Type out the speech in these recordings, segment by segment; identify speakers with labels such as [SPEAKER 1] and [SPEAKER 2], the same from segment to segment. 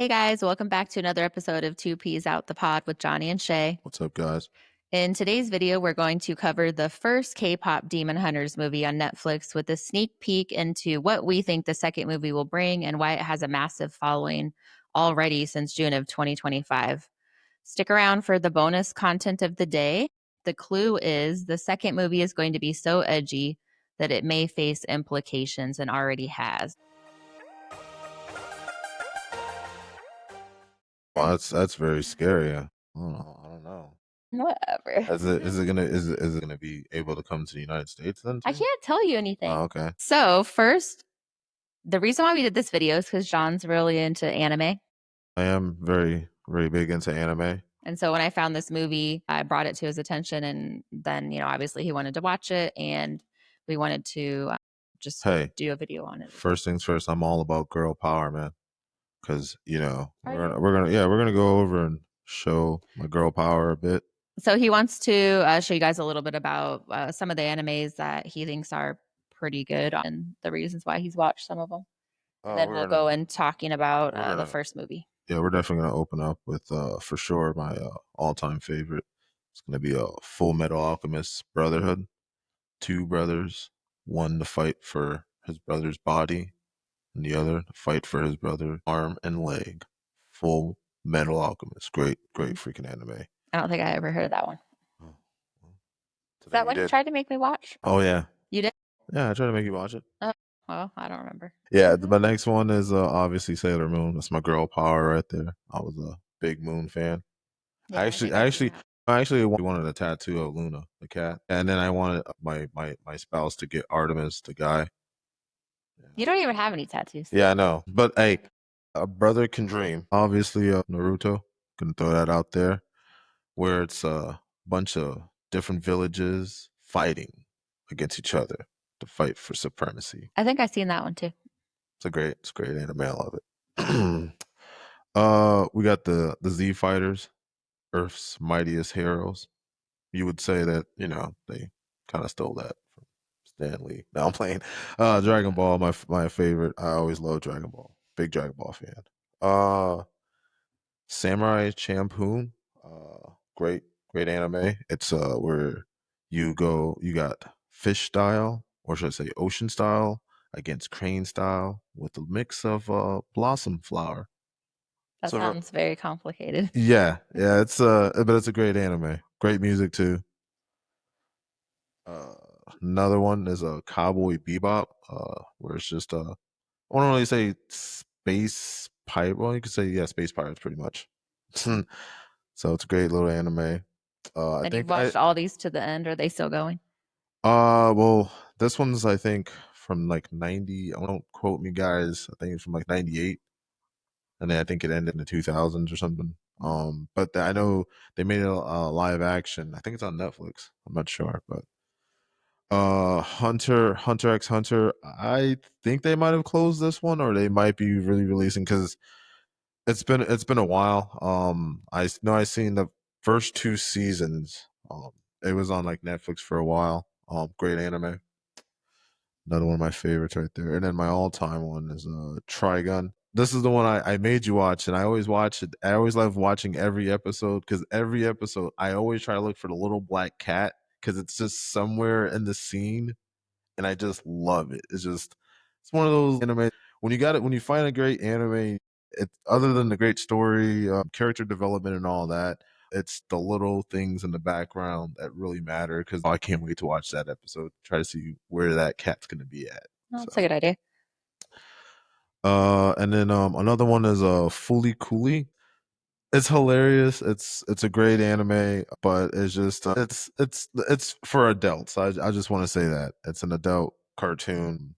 [SPEAKER 1] Hey guys, welcome back to another episode of Two Peas Out the Pod with Johnny and Shay.
[SPEAKER 2] What's up, guys?
[SPEAKER 1] In today's video, we're going to cover the first K-pop Demon Hunters movie on Netflix with a sneak peek into what we think the second movie will bring and why it has a massive following already since June of 2025. Stick around for the bonus content of the day. The clue is the second movie is going to be so edgy that it may face implications and already has.
[SPEAKER 2] Well, that's very scary. I don't know. I don't know.
[SPEAKER 1] Whatever.
[SPEAKER 2] Is it gonna be able to come to the United States then
[SPEAKER 1] I
[SPEAKER 2] too?
[SPEAKER 1] can't tell you anything.
[SPEAKER 2] Oh, okay.
[SPEAKER 1] So, first, the reason why we did this video is because John's really into anime.
[SPEAKER 2] I am very, very big into anime.
[SPEAKER 1] And so when I found this movie, I brought it to his attention. And then, obviously he wanted to watch it. And we wanted to just
[SPEAKER 2] Hey,
[SPEAKER 1] do a video on it.
[SPEAKER 2] first things first, I'm all about girl power, man. Because
[SPEAKER 1] Are
[SPEAKER 2] we're
[SPEAKER 1] you?
[SPEAKER 2] gonna we're gonna yeah we're gonna go over and show my girl power a bit.
[SPEAKER 1] So he wants to show you guys a little bit about some of the animes that he thinks are pretty good and the reasons why he's watched some of them. And
[SPEAKER 2] Oh,
[SPEAKER 1] then we'll go in talking about
[SPEAKER 2] we're
[SPEAKER 1] the
[SPEAKER 2] gonna
[SPEAKER 1] first movie.
[SPEAKER 2] yeah we're definitely gonna open up with for sure my all-time favorite. It's gonna be a Full Metal Alchemist Brotherhood. Two brothers, one to fight for his brother's body, and the other to fight for his brother's arm and leg. Full Metal Alchemist. Great, great freaking anime.
[SPEAKER 1] I don't think I ever heard of that one.
[SPEAKER 2] Oh, well,
[SPEAKER 1] Is
[SPEAKER 2] today
[SPEAKER 1] that
[SPEAKER 2] you
[SPEAKER 1] what he
[SPEAKER 2] did.
[SPEAKER 1] tried to make me watch?
[SPEAKER 2] Oh yeah,
[SPEAKER 1] You did?
[SPEAKER 2] yeah. I tried to make you watch it.
[SPEAKER 1] Oh, well, I don't remember.
[SPEAKER 2] Yeah, the next one is obviously Sailor Moon. That's my girl power right there. I was a big Moon fan.
[SPEAKER 1] Yeah,
[SPEAKER 2] I
[SPEAKER 1] I
[SPEAKER 2] actually,
[SPEAKER 1] think
[SPEAKER 2] I
[SPEAKER 1] I've seen
[SPEAKER 2] actually,
[SPEAKER 1] that.
[SPEAKER 2] I actually wanted a tattoo of Luna, the cat, and then I wanted my spouse to get Artemis, the guy.
[SPEAKER 1] You don't even have any tattoos.
[SPEAKER 2] Yeah, I know. But hey, a brother can dream. Obviously, Naruto. Can throw that out there, where it's a bunch of different villages fighting against each other to fight for supremacy.
[SPEAKER 1] I think I've seen that one too.
[SPEAKER 2] It's a great anime. I love it. We got the Z Fighters, Earth's mightiest heroes. You would say that they kind of stole that from Stan Lee. No, I'm playing. Dragon Ball, my favorite. I always love Dragon Ball. Big Dragon Ball fan. Uh, Samurai Champloo. Great, great anime. It's where you got fish style, or should I say ocean style, against crane style with a mix of blossom flower.
[SPEAKER 1] That
[SPEAKER 2] So
[SPEAKER 1] sounds very complicated.
[SPEAKER 2] yeah, it's but it's a great anime. Great music too. Uh, Another one is a Cowboy Bebop, where it's just I won't really say space pirate. Well, you could say yeah, space pirates pretty much. So it's a great little anime. I
[SPEAKER 1] And you've
[SPEAKER 2] think I
[SPEAKER 1] watched all these to the end. Are they still going?
[SPEAKER 2] well this one's I think from like 90. Don't quote me guys. I think it's from like 98, and then I think it ended in the 2000s or something. But I know they made a live action. I think it's on Netflix. I'm not sure, but Hunter x Hunter, I think they might have closed this one, or they might be really releasing because it's been a while. I know I seen the first two seasons. It was on like Netflix for a while. Great anime. Another one of my favorites right there. And then my all time one is Trigun. This is the one I made you watch, and I always watch it. I always love watching every episode because every episode I always try to look for the little black cat because it's just somewhere in the scene, and I just love it. It's one of those anime when you got it when you find a great anime. It's other than the great story, character development, and all that. It's the little things in the background that really matter. Because I can't wait to watch that episode. Try to see where that cat's gonna be at.
[SPEAKER 1] Oh, that's a
[SPEAKER 2] So,
[SPEAKER 1] good idea.
[SPEAKER 2] and then another one is Fully Cooley. It's hilarious. It's a great anime, but it's just it's for adults. I just want to say that it's an adult cartoon.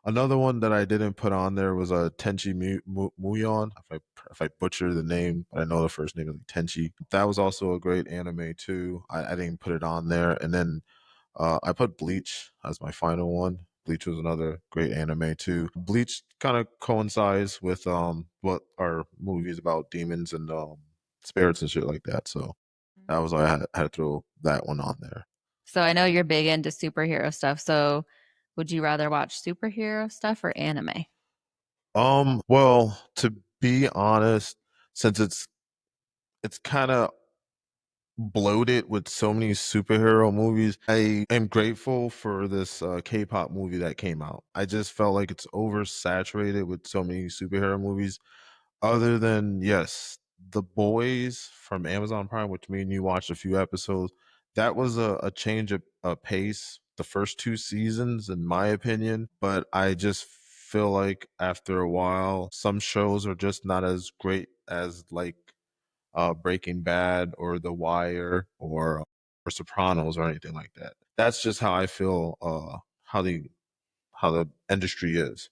[SPEAKER 2] Another one that I didn't put on there was a Tenchi Muyon. If I butcher the name, but I know the first name is like Tenchi. That was also a great anime too. I didn't put it on there, and then I put Bleach as my final one. Bleach was another great anime too. Bleach kind of coincides with what our movies about demons and spirits and shit like that. So that was why I had to throw that one on there.
[SPEAKER 1] So I know you're big into superhero stuff. So would you rather watch superhero stuff or anime?
[SPEAKER 2] Well, to be honest, since it's kind of bloated with so many superhero movies. I am grateful for this K-pop movie that came out. I just felt like it's oversaturated with so many superhero movies. Other than yes, The Boys from Amazon Prime, which me and you watched a few episodes, that was a change of pace. The first two seasons, in my opinion, but I just feel like after a while, some shows are just not as great as like Breaking Bad or The Wire or Sopranos or anything like that. That's just how I feel. How the industry is.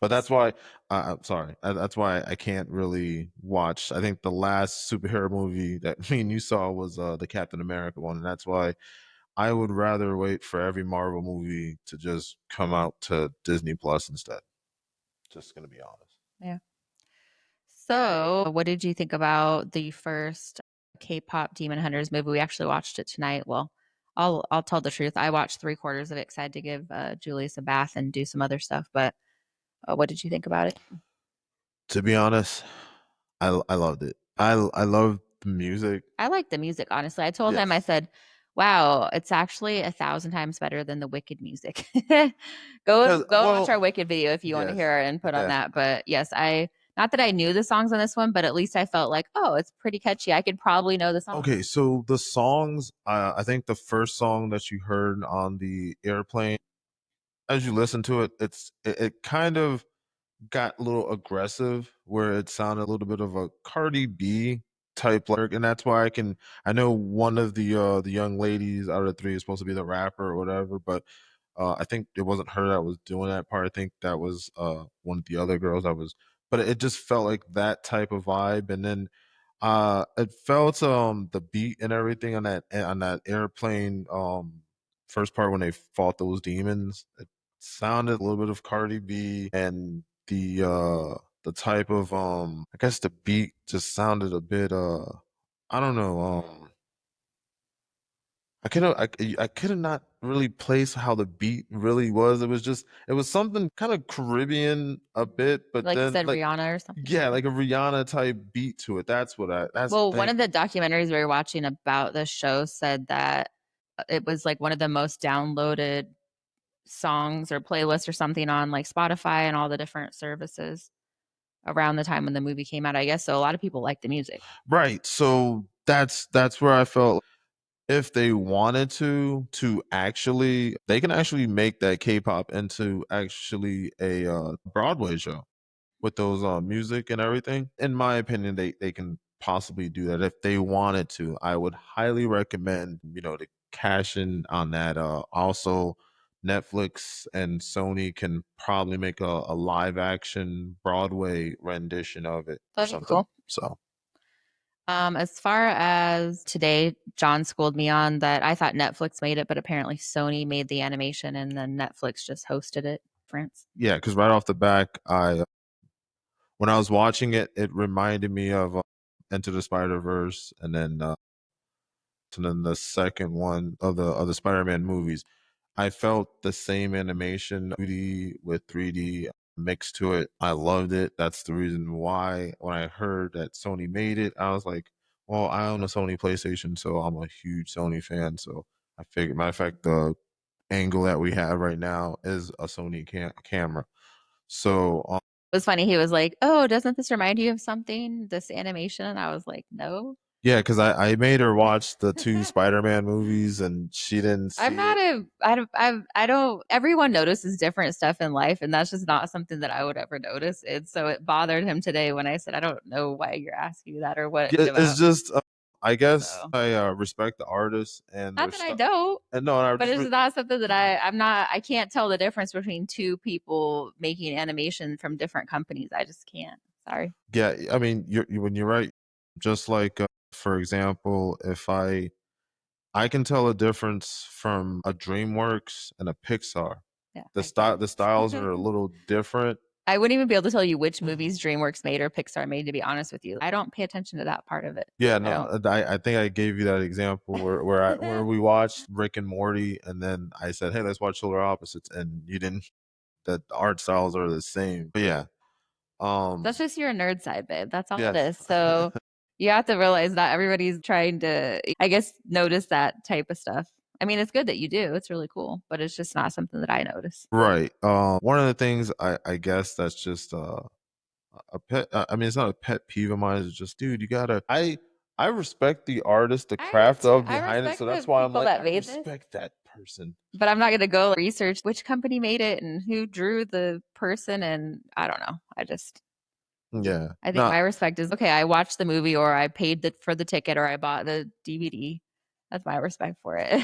[SPEAKER 2] But that's why I'm sorry. That's why I can't really watch. I think the last superhero movie that me and you saw was the Captain America one, and that's why I would rather wait for every Marvel movie to just come out to Disney Plus instead. Just gonna be honest.
[SPEAKER 1] Yeah. So, what did you think about the first K-pop Demon Hunters movie? We actually watched it tonight. Well, I'll tell the truth. I watched three-quarters of it because I had to give Julius a bath and do some other stuff. But what did you think about it?
[SPEAKER 2] To be honest, I loved it. I love the music.
[SPEAKER 1] I like the music, honestly. I told him, I
[SPEAKER 2] Yes.
[SPEAKER 1] said, "Wow, it's actually 1,000 times better than the Wicked music."
[SPEAKER 2] Because
[SPEAKER 1] Go and watch
[SPEAKER 2] well,
[SPEAKER 1] our Wicked video if you want to
[SPEAKER 2] yes,
[SPEAKER 1] hear our input on
[SPEAKER 2] yes.
[SPEAKER 1] that. But yes, I not that I knew the songs on this one, but at least I felt like, oh, it's pretty catchy. I could probably know the song.
[SPEAKER 2] Okay, so the songs, I think the first song that you heard on the airplane, as you listen to it, it kind of got a little aggressive where it sounded a little bit of a Cardi B type lyric, and that's why I know one of the young ladies out of the three is supposed to be the rapper or whatever, but I think it wasn't her that was doing that part. I think that was one of the other girls that was, but it just felt like that type of vibe. And then it felt the beat and everything on that airplane first part when they fought those demons. It sounded a little bit of Cardi B, and the type of I guess the beat just sounded a bit I don't know I could not really place how the beat really was. It was just it was something kind of Caribbean a bit, but
[SPEAKER 1] Like you
[SPEAKER 2] then
[SPEAKER 1] said,
[SPEAKER 2] like
[SPEAKER 1] Rihanna or something like
[SPEAKER 2] yeah,
[SPEAKER 1] that.
[SPEAKER 2] like a Rihanna type beat to it. That's the
[SPEAKER 1] Well, one
[SPEAKER 2] thing.
[SPEAKER 1] of the documentaries we were watching about the show said that it was like one of the most downloaded songs or playlists or something on like Spotify and all the different services around the time when the movie came out, I guess. So a lot of people like the music.
[SPEAKER 2] Right. So that's where I felt if they wanted to actually they can actually make that K-pop into actually a Broadway show with those music and everything. In my opinion, they can possibly do that if they wanted to. I would highly recommend, to cash in on that. Also Netflix and Sony can probably make a live action Broadway rendition of it or
[SPEAKER 1] That'd be
[SPEAKER 2] something.
[SPEAKER 1] cool.
[SPEAKER 2] So
[SPEAKER 1] As far as today, John schooled me on that I thought Netflix made it, but apparently Sony made the animation and then Netflix just hosted it. France.
[SPEAKER 2] yeah, because right off the back, I when I was watching it, it reminded me of Into the Spider Verse, and then the second one of the Spider Man movies. I felt the same animation, 2D with 3D mixed to it. I loved it. That's the reason why when I heard that Sony made it, I was like, well, I own a Sony PlayStation, so I'm a huge Sony fan. So I figured, matter of fact, the angle that we have right now is a Sony camera. So
[SPEAKER 1] It was funny. He was like, "Oh, doesn't this remind you of something? This animation?" And I was like, "No."
[SPEAKER 2] yeah, because I made her watch the two Spider-Man movies and she didn't
[SPEAKER 1] I'm
[SPEAKER 2] see
[SPEAKER 1] not
[SPEAKER 2] it.
[SPEAKER 1] a I don't everyone notices different stuff in life and that's just not something that I would ever notice. And so it bothered him today when I said, "I don't know why you're asking that or what it's
[SPEAKER 2] Yeah, it's
[SPEAKER 1] about."
[SPEAKER 2] just I guess
[SPEAKER 1] So,
[SPEAKER 2] I respect the artists and
[SPEAKER 1] not
[SPEAKER 2] their
[SPEAKER 1] that I
[SPEAKER 2] stuff.
[SPEAKER 1] don't,
[SPEAKER 2] And no, I
[SPEAKER 1] but
[SPEAKER 2] just
[SPEAKER 1] it's not something that I can't tell the difference between two people making animation from different companies. I just can't. Sorry.
[SPEAKER 2] yeah. I mean, when you're right, just like for example, if I can tell a difference from a DreamWorks and a Pixar.
[SPEAKER 1] Yeah, I can't.
[SPEAKER 2] The styles are a little different.
[SPEAKER 1] I wouldn't even be able to tell you which movies DreamWorks made or Pixar made, to be honest with you. I don't pay attention to that part of it.
[SPEAKER 2] Yeah,
[SPEAKER 1] I
[SPEAKER 2] no,
[SPEAKER 1] don't.
[SPEAKER 2] I think I gave you that example where we watched Rick and Morty, and then I said, "Hey, let's watch Solar Opposites," and you didn't. That the art styles are the same. But yeah,
[SPEAKER 1] That's just your nerd side, babe. That's all it
[SPEAKER 2] Yes.
[SPEAKER 1] is. So you have to realize that everybody's trying to, I guess, notice that type of stuff. I mean, it's good that you do. It's really cool, but it's just not something that I notice.
[SPEAKER 2] Right. One of the things I guess that's just a pet. I mean, it's not a pet peeve of mine. It's just, dude, you gotta. I respect the artist, the
[SPEAKER 1] I
[SPEAKER 2] craft
[SPEAKER 1] do too.
[SPEAKER 2] of
[SPEAKER 1] I
[SPEAKER 2] behind it.
[SPEAKER 1] respect
[SPEAKER 2] So that's
[SPEAKER 1] the
[SPEAKER 2] why I'm
[SPEAKER 1] people
[SPEAKER 2] like,
[SPEAKER 1] that
[SPEAKER 2] I
[SPEAKER 1] made this,
[SPEAKER 2] respect that person.
[SPEAKER 1] but I'm not going to go research which company made it and who drew the person. And I don't know.
[SPEAKER 2] Yeah.
[SPEAKER 1] I think
[SPEAKER 2] No.
[SPEAKER 1] my respect is okay. I watched the movie, or I paid for the ticket, or I bought the DVD. That's my respect for it.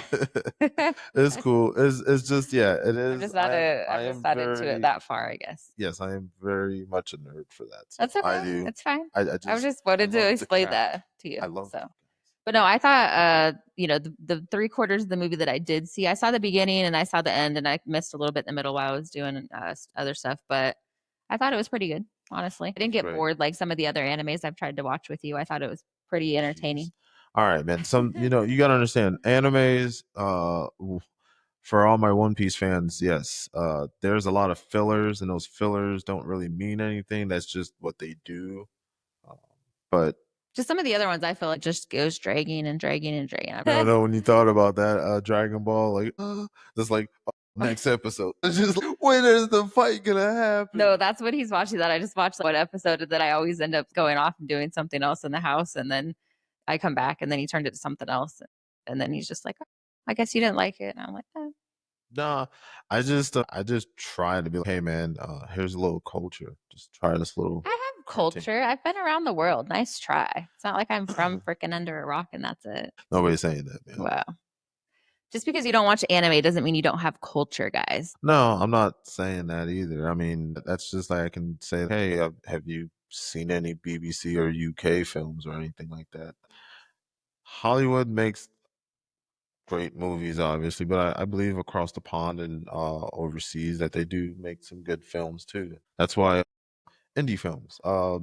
[SPEAKER 2] It's cool. It's just yeah, it
[SPEAKER 1] I'm
[SPEAKER 2] is.
[SPEAKER 1] just not a.
[SPEAKER 2] I
[SPEAKER 1] I'm just
[SPEAKER 2] am
[SPEAKER 1] not into it
[SPEAKER 2] very
[SPEAKER 1] that far, I guess.
[SPEAKER 2] yes, I am very much a nerd for that.
[SPEAKER 1] That's
[SPEAKER 2] So I
[SPEAKER 1] okay.
[SPEAKER 2] do.
[SPEAKER 1] It's fine.
[SPEAKER 2] I
[SPEAKER 1] I
[SPEAKER 2] just
[SPEAKER 1] just
[SPEAKER 2] I
[SPEAKER 1] wanted to
[SPEAKER 2] love the
[SPEAKER 1] explain
[SPEAKER 2] craft.
[SPEAKER 1] that to you.
[SPEAKER 2] I love
[SPEAKER 1] So,
[SPEAKER 2] you
[SPEAKER 1] but no, I thought, the 3/4 of the movie that I did see, I saw the beginning and I saw the end, and I missed a little bit in the middle while I was doing other stuff. But I thought it was pretty good, honestly. I
[SPEAKER 2] guys.
[SPEAKER 1] didn't
[SPEAKER 2] It's
[SPEAKER 1] get
[SPEAKER 2] great.
[SPEAKER 1] bored like some of the other animes I've tried to watch with you. I thought it was pretty
[SPEAKER 2] Jeez.
[SPEAKER 1] entertaining.
[SPEAKER 2] All right, man. Some you gotta understand animes. For all my One Piece fans, yes, there's a lot of fillers, and those fillers don't really mean anything. That's just what they do. Um, but
[SPEAKER 1] Just some of the other ones I feel like just goes dragging and dragging and dragging.
[SPEAKER 2] I don't know when you thought about that Dragon Ball, like just like next episode. It's just like, when is the fight gonna
[SPEAKER 1] No,
[SPEAKER 2] happen?
[SPEAKER 1] that's what he's watching. That I just watched one episode that I always end up going off and doing something else in the house, and then I come back, and then he turned it to something else, and then he's just like, "Oh, I guess you didn't like it," and I'm like, "Oh."
[SPEAKER 2] Nah, I just try to be like, hey man, here's a little culture. Just try this little
[SPEAKER 1] I have
[SPEAKER 2] cartoon.
[SPEAKER 1] culture. I've been around the world. Nice try. It's not like I'm from freaking under a rock and that's it.
[SPEAKER 2] Nobody's saying that, man.
[SPEAKER 1] Wow. Just because you don't watch anime doesn't mean you don't have culture, guys.
[SPEAKER 2] No, I'm not saying that either. I mean, that's just like I can say, hey, have you seen any BBC or UK films or anything like that? Hollywood makes great movies, obviously, but I believe across the pond and overseas that they do make some good films too. That's why indie films. Have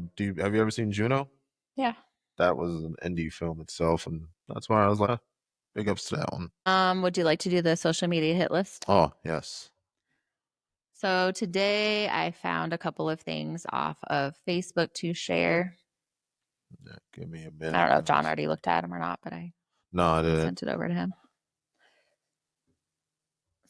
[SPEAKER 2] you ever seen Juno?
[SPEAKER 1] Yeah.
[SPEAKER 2] That was an indie film itself, and that's why I was like, big ups to that one.
[SPEAKER 1] Would you like to do the social media hit list?
[SPEAKER 2] Oh yes.
[SPEAKER 1] So today I found a couple of things off of Facebook to share.
[SPEAKER 2] Yeah, give me a
[SPEAKER 1] I
[SPEAKER 2] minute.
[SPEAKER 1] don't know if
[SPEAKER 2] Let me
[SPEAKER 1] John
[SPEAKER 2] see.
[SPEAKER 1] already looked at them or not, but I
[SPEAKER 2] No, I didn't.
[SPEAKER 1] sent it over to him.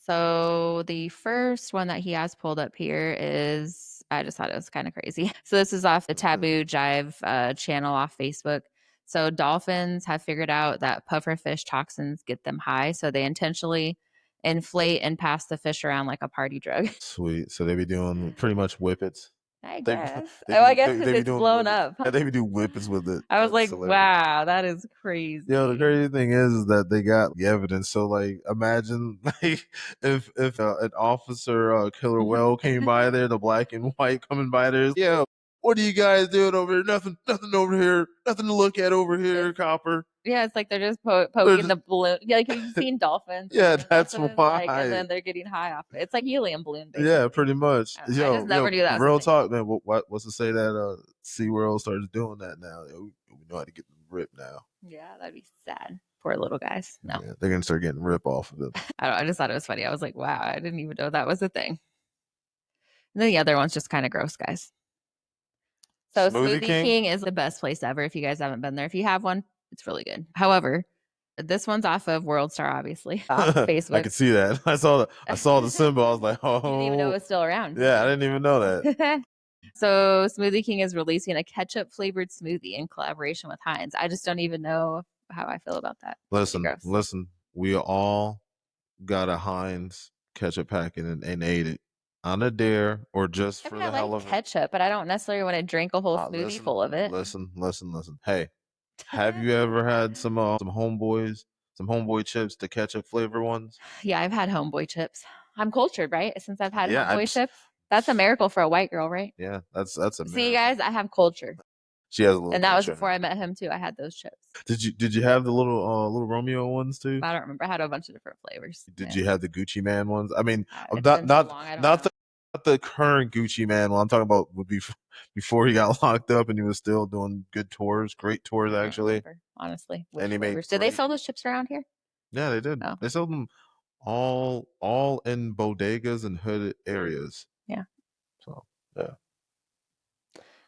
[SPEAKER 1] So the first one that he has pulled up here is, I just thought it was kind of crazy. So this is off the Taboo Jive channel off Facebook. So dolphins have figured out that pufferfish toxins get them high, so they intentionally inflate and pass the fish around like a party drug.
[SPEAKER 2] Sweet. So they be doing pretty much whippets.
[SPEAKER 1] I
[SPEAKER 2] They
[SPEAKER 1] guess.
[SPEAKER 2] they
[SPEAKER 1] Oh, I
[SPEAKER 2] be
[SPEAKER 1] guess because
[SPEAKER 2] they be
[SPEAKER 1] it's
[SPEAKER 2] doing
[SPEAKER 1] blown
[SPEAKER 2] whippets.
[SPEAKER 1] up.
[SPEAKER 2] Yeah, they be doing whippets with it.
[SPEAKER 1] I was
[SPEAKER 2] That's
[SPEAKER 1] like,
[SPEAKER 2] hilarious.
[SPEAKER 1] wow, that is
[SPEAKER 2] Yo, the
[SPEAKER 1] crazy.
[SPEAKER 2] crazy thing is that they got the evidence. So like, imagine like if an officer, killer whale came by there, the black and white coming by there. Yeah, what are you guys doing over here? Nothing, nothing over here. Nothing to look at over here,
[SPEAKER 1] It's
[SPEAKER 2] copper.
[SPEAKER 1] Yeah, it's like they're just
[SPEAKER 2] They're
[SPEAKER 1] poking
[SPEAKER 2] just-
[SPEAKER 1] the balloon. Yeah, like you've seen dolphins or
[SPEAKER 2] yeah,
[SPEAKER 1] whatever. That's
[SPEAKER 2] that's
[SPEAKER 1] what it's like, and
[SPEAKER 2] why.
[SPEAKER 1] then they're getting high off it. It's like helium balloon,
[SPEAKER 2] Yeah,
[SPEAKER 1] basically.
[SPEAKER 2] pretty much.
[SPEAKER 1] I don't know. I just never
[SPEAKER 2] Yo,
[SPEAKER 1] knew that was a
[SPEAKER 2] real
[SPEAKER 1] thing.
[SPEAKER 2] talk, man. What's to say that SeaWorld starts doing that now? We know how to get them ripped now.
[SPEAKER 1] Yeah, that'd be sad. Poor little guys. No,
[SPEAKER 2] Yeah, they're gonna start getting rip off of them.
[SPEAKER 1] I don't. I just thought it was funny. I was like, wow, I didn't even know that was a thing. And then the other one's just kind of gross, guys. So
[SPEAKER 2] Smoothie
[SPEAKER 1] Smoothie
[SPEAKER 2] King.
[SPEAKER 1] King is the best place ever. If you guys haven't been there, if you have one, it's really good. However, this one's off of World Star, obviously, off of
[SPEAKER 2] I
[SPEAKER 1] Facebook.
[SPEAKER 2] could see that. I saw the symbol. I was like,
[SPEAKER 1] You didn't even know it
[SPEAKER 2] oh,
[SPEAKER 1] was still around, did
[SPEAKER 2] yeah, I
[SPEAKER 1] you?
[SPEAKER 2] didn't even know that.
[SPEAKER 1] So Smoothie King is releasing a ketchup flavored smoothie in collaboration with Heinz. I just don't even know how I feel about that. Pretty
[SPEAKER 2] Listen,
[SPEAKER 1] gross.
[SPEAKER 2] listen. We all got a Heinz ketchup packet and ate it on a dare or just
[SPEAKER 1] I
[SPEAKER 2] for
[SPEAKER 1] mean, I
[SPEAKER 2] the hell
[SPEAKER 1] like
[SPEAKER 2] of it.
[SPEAKER 1] ketchup, but I don't necessarily want to drink a whole smoothie
[SPEAKER 2] Listen,
[SPEAKER 1] full of it.
[SPEAKER 2] listen. Hey, have you ever had some homeboys, some homeboy chips, the ketchup flavor ones?
[SPEAKER 1] Yeah, I've had homeboy chips. I'm cultured, right? Since I've had
[SPEAKER 2] Yeah,
[SPEAKER 1] homeboy chips. That's a miracle for a white girl, right?
[SPEAKER 2] yeah, that's a
[SPEAKER 1] See,
[SPEAKER 2] miracle.
[SPEAKER 1] guys, I have culture.
[SPEAKER 2] She has a little
[SPEAKER 1] And that was
[SPEAKER 2] culture in
[SPEAKER 1] before
[SPEAKER 2] her.
[SPEAKER 1] I met him too. I had those chips.
[SPEAKER 2] Did you have the little Romeo ones too?
[SPEAKER 1] I don't remember. I had a bunch of different flavors.
[SPEAKER 2] Did
[SPEAKER 1] Yeah.
[SPEAKER 2] you have the Gucci Man ones? I mean,
[SPEAKER 1] It's been so long. I don't know.
[SPEAKER 2] not the current Gucci Man one. I'm talking about would be before he got locked up and he was still doing good tours, great tours
[SPEAKER 1] I don't
[SPEAKER 2] actually.
[SPEAKER 1] remember, honestly,
[SPEAKER 2] And
[SPEAKER 1] which
[SPEAKER 2] he made
[SPEAKER 1] flavors. Do they
[SPEAKER 2] great.
[SPEAKER 1] sell those chips around here?
[SPEAKER 2] Yeah, they did.
[SPEAKER 1] Oh,
[SPEAKER 2] They sold them all in bodegas and hood areas.
[SPEAKER 1] yeah.
[SPEAKER 2] So yeah.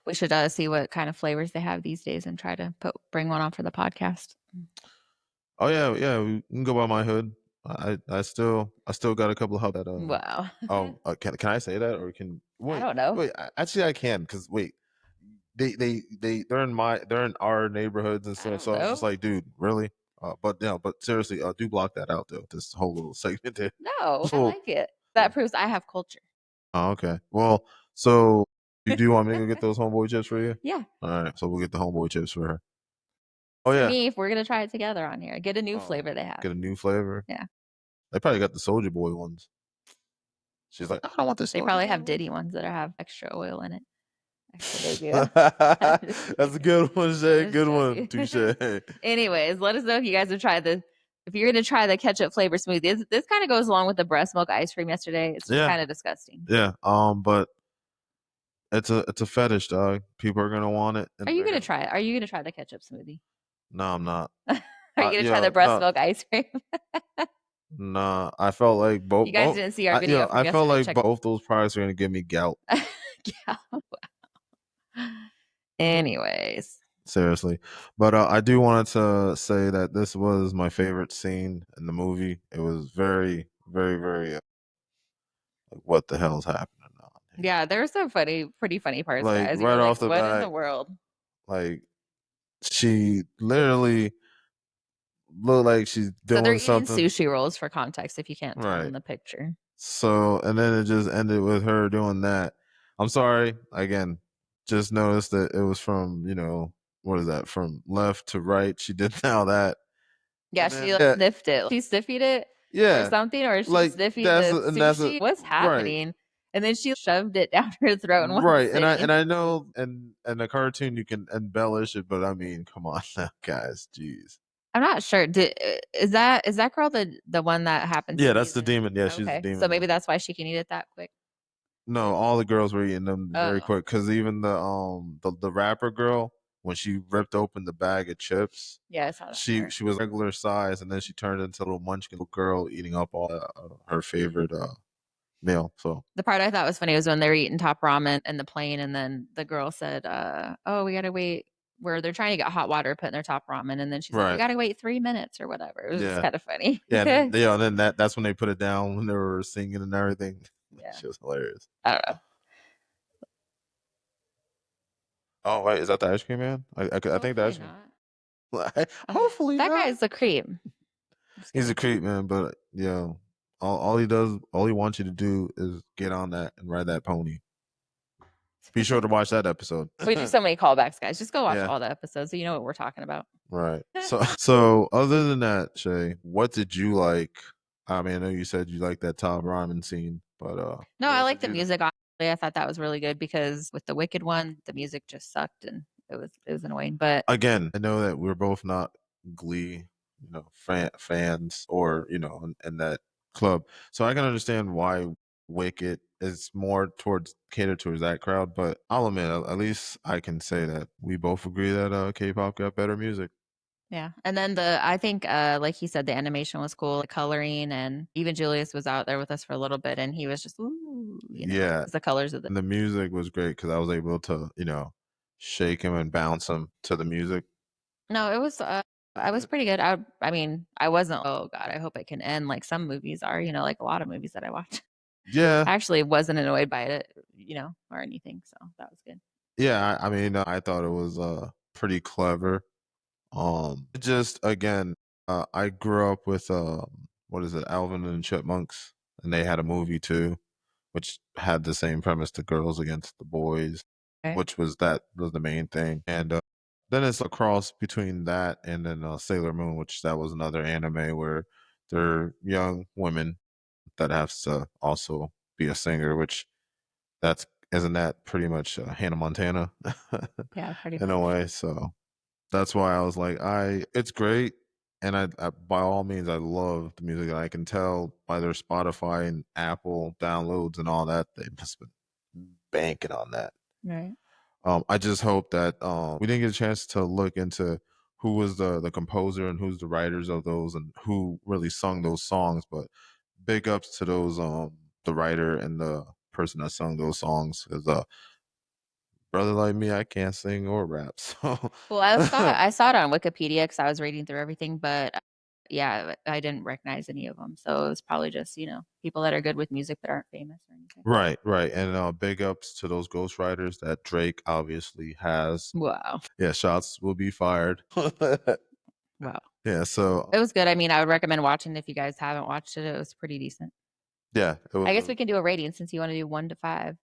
[SPEAKER 1] We should see what kind of flavors they have these days and try to bring one on for the podcast.
[SPEAKER 2] Oh yeah, yeah. We can go by my hood. I still got a couple of hubs that
[SPEAKER 1] Wow.
[SPEAKER 2] Oh, can I say that or can
[SPEAKER 1] I
[SPEAKER 2] wait
[SPEAKER 1] don't know.
[SPEAKER 2] wait? Actually, I can because wait, they're in our neighborhoods and
[SPEAKER 1] I
[SPEAKER 2] stuff.
[SPEAKER 1] don't
[SPEAKER 2] So I was just
[SPEAKER 1] know.
[SPEAKER 2] like, dude, really? But yeah, but seriously, do block that out though. This whole little segment there.
[SPEAKER 1] No, I
[SPEAKER 2] So
[SPEAKER 1] like it. That proves I have culture.
[SPEAKER 2] oh, okay. Well, so you do want me to go get those homeboy chips for you?
[SPEAKER 1] Yeah.
[SPEAKER 2] All right, so we'll get the homeboy chips for her. Oh
[SPEAKER 1] For
[SPEAKER 2] yeah.
[SPEAKER 1] me, if we're gonna try it together on here, get a new
[SPEAKER 2] Oh,
[SPEAKER 1] flavor they have.
[SPEAKER 2] get a new flavor.
[SPEAKER 1] Yeah.
[SPEAKER 2] They probably got the Soldier Boy ones. She's like, I don't want the
[SPEAKER 1] They
[SPEAKER 2] Soldier
[SPEAKER 1] probably
[SPEAKER 2] Boy
[SPEAKER 1] have
[SPEAKER 2] ones.
[SPEAKER 1] Diddy ones that have extra oil in it. Actually, they do. I'm just
[SPEAKER 2] That's a
[SPEAKER 1] kidding.
[SPEAKER 2] good one,
[SPEAKER 1] I'm
[SPEAKER 2] Shay.
[SPEAKER 1] just
[SPEAKER 2] Good one.
[SPEAKER 1] joking.
[SPEAKER 2] Touche.
[SPEAKER 1] Anyways, let us know if you guys have tried the if you're gonna try the ketchup flavor smoothie. This kind of goes along with the breast milk ice cream yesterday. It's just
[SPEAKER 2] Yeah,
[SPEAKER 1] kind of disgusting.
[SPEAKER 2] yeah. But it's a fetish, dog. People are gonna want it,
[SPEAKER 1] Are
[SPEAKER 2] and
[SPEAKER 1] you
[SPEAKER 2] they're
[SPEAKER 1] gonna
[SPEAKER 2] gonna.
[SPEAKER 1] try it? Are you gonna try the ketchup smoothie?
[SPEAKER 2] No, I'm not.
[SPEAKER 1] Are you gonna try the
[SPEAKER 2] Yeah,
[SPEAKER 1] breast
[SPEAKER 2] no,
[SPEAKER 1] milk ice cream?
[SPEAKER 2] nah. I felt like
[SPEAKER 1] You guys didn't see our video from
[SPEAKER 2] I felt
[SPEAKER 1] yesterday.
[SPEAKER 2] like
[SPEAKER 1] Check.
[SPEAKER 2] both those products are gonna give me gout.
[SPEAKER 1] Yeah. Anyways,
[SPEAKER 2] Seriously, but I do wanted to say that this was my favorite scene in the movie. It was very, very, very. Like, what the hell's happening on here?
[SPEAKER 1] yeah, there were some pretty funny parts,
[SPEAKER 2] Like
[SPEAKER 1] guys. You were
[SPEAKER 2] right
[SPEAKER 1] like,
[SPEAKER 2] off the
[SPEAKER 1] "What in the
[SPEAKER 2] bat,
[SPEAKER 1] world?"
[SPEAKER 2] like she literally looked like she's
[SPEAKER 1] So they're
[SPEAKER 2] doing
[SPEAKER 1] eating
[SPEAKER 2] something
[SPEAKER 1] sushi rolls for context, if you can't tell in
[SPEAKER 2] right.
[SPEAKER 1] the picture.
[SPEAKER 2] So and then it just ended with her doing that. I'm sorry again. Just noticed that it was from what is that from left to right. She did now that
[SPEAKER 1] Yeah,
[SPEAKER 2] and
[SPEAKER 1] she
[SPEAKER 2] then
[SPEAKER 1] like sniffed it. She stiffied it or
[SPEAKER 2] yeah,
[SPEAKER 1] something, or she
[SPEAKER 2] like
[SPEAKER 1] sniffing the
[SPEAKER 2] that's a
[SPEAKER 1] sushi. What's
[SPEAKER 2] right.
[SPEAKER 1] happening? And then she shoved it down her throat in one
[SPEAKER 2] Right, and I
[SPEAKER 1] sitting.
[SPEAKER 2] and I know, and the cartoon you can embellish it, but I mean, come on now, guys, jeez.
[SPEAKER 1] I'm not sure. Is that girl the one that happened to
[SPEAKER 2] Yeah,
[SPEAKER 1] be
[SPEAKER 2] that's the
[SPEAKER 1] the
[SPEAKER 2] demon. Yeah, she's the
[SPEAKER 1] okay? So
[SPEAKER 2] demon
[SPEAKER 1] maybe
[SPEAKER 2] one.
[SPEAKER 1] that's why she can eat it that quick.
[SPEAKER 2] No, all the girls were eating them very
[SPEAKER 1] Oh,
[SPEAKER 2] quick because even the rapper girl when she ripped open the bag of chips,
[SPEAKER 1] yeah, I saw that
[SPEAKER 2] she
[SPEAKER 1] part.
[SPEAKER 2] she was regular size, and then she turned into a little munchkin little girl eating up all her favorite meal. So
[SPEAKER 1] The part I thought was funny was when they were eating top ramen in the plane, and then the girl said, "Oh, we gotta wait." Where they're trying to get hot water put in their top ramen, and then she's like, "We
[SPEAKER 2] right,
[SPEAKER 1] gotta wait 3 minutes or whatever." It was just
[SPEAKER 2] yeah,
[SPEAKER 1] kind of funny.
[SPEAKER 2] yeah, and then
[SPEAKER 1] Yeah,
[SPEAKER 2] then that's when they put it down when they were singing and everything. She was hilarious.
[SPEAKER 1] I don't know.
[SPEAKER 2] Oh wait, is that the ice cream man? I think the
[SPEAKER 1] Hopefully
[SPEAKER 2] ice cream.
[SPEAKER 1] not.
[SPEAKER 2] Hopefully
[SPEAKER 1] That
[SPEAKER 2] not.
[SPEAKER 1] guy's a creep. Just
[SPEAKER 2] He's a
[SPEAKER 1] kidding.
[SPEAKER 2] creep, man. But yo, all he does, all he wants you to do is get on that and ride that pony. Be sure to watch that episode.
[SPEAKER 1] We do so many callbacks, guys. Just go watch
[SPEAKER 2] Yeah,
[SPEAKER 1] all the episodes so you know what we're talking about.
[SPEAKER 2] right. So other than that, Shay, what did you like? I mean, I know you said you like that top ramen scene, but
[SPEAKER 1] No,
[SPEAKER 2] what
[SPEAKER 1] I
[SPEAKER 2] else
[SPEAKER 1] like
[SPEAKER 2] did
[SPEAKER 1] the
[SPEAKER 2] you?
[SPEAKER 1] music. Honestly, I thought that was really good because with the Wicked one, the music just sucked and it was annoying. But
[SPEAKER 2] Again, I know that we're both not Glee, fans or in that club, so I can understand why Wicked is more towards catered towards that crowd. But I'll admit, at least I can say that we both agree that K-pop got better music.
[SPEAKER 1] yeah, and then I think like he said, the animation was cool, the coloring, and even Julius was out there with us for a little bit, and he was just ooh,
[SPEAKER 2] Yeah,
[SPEAKER 1] the colors of the
[SPEAKER 2] and the music was great because I was able to shake him and bounce him to the music.
[SPEAKER 1] no, it was I was pretty good. I mean, I wasn't. Oh God, I hope it can end like some movies are. Like a lot of movies that I watch.
[SPEAKER 2] Yeah,
[SPEAKER 1] I actually wasn't annoyed by it, or anything. So that was good.
[SPEAKER 2] yeah. I mean, I thought it was pretty clever. Just again, I grew up with what is it, Alvin and the Chipmunks, and they had a movie too, which had the same premise: the girls against the boys,
[SPEAKER 1] Okay.
[SPEAKER 2] which was the main thing. And then it's a cross between that and then Sailor Moon, which that was another anime where they're young women that have to also be a singer, which that's isn't that pretty much Hannah Montana
[SPEAKER 1] Yeah, pretty
[SPEAKER 2] in a
[SPEAKER 1] much.
[SPEAKER 2] way. So that's why I was like, it's great, and I by all means I love the music. And I can tell by their Spotify and Apple downloads and all that they must have been banking on that.
[SPEAKER 1] Right.
[SPEAKER 2] I just hope that we didn't get a chance to look into who was the composer and who's the writers of those and who really sung those songs. But big ups to those the writer and the person that sung those songs because brother like me, I can't sing or rap. So
[SPEAKER 1] Well, I saw it on Wikipedia because I was reading through everything, but yeah, I didn't recognize any of them. So it was probably just, people that are good with music but aren't famous or anything.
[SPEAKER 2] right, right. And big ups to those ghostwriters that Drake obviously has.
[SPEAKER 1] Wow.
[SPEAKER 2] Yeah, shots will be fired.
[SPEAKER 1] Wow.
[SPEAKER 2] Yeah, so
[SPEAKER 1] It was good. I mean, I would recommend watching it if you guys haven't watched it. It was pretty decent.
[SPEAKER 2] yeah,
[SPEAKER 1] I guess we can do a rating since you want to do 1 to 5.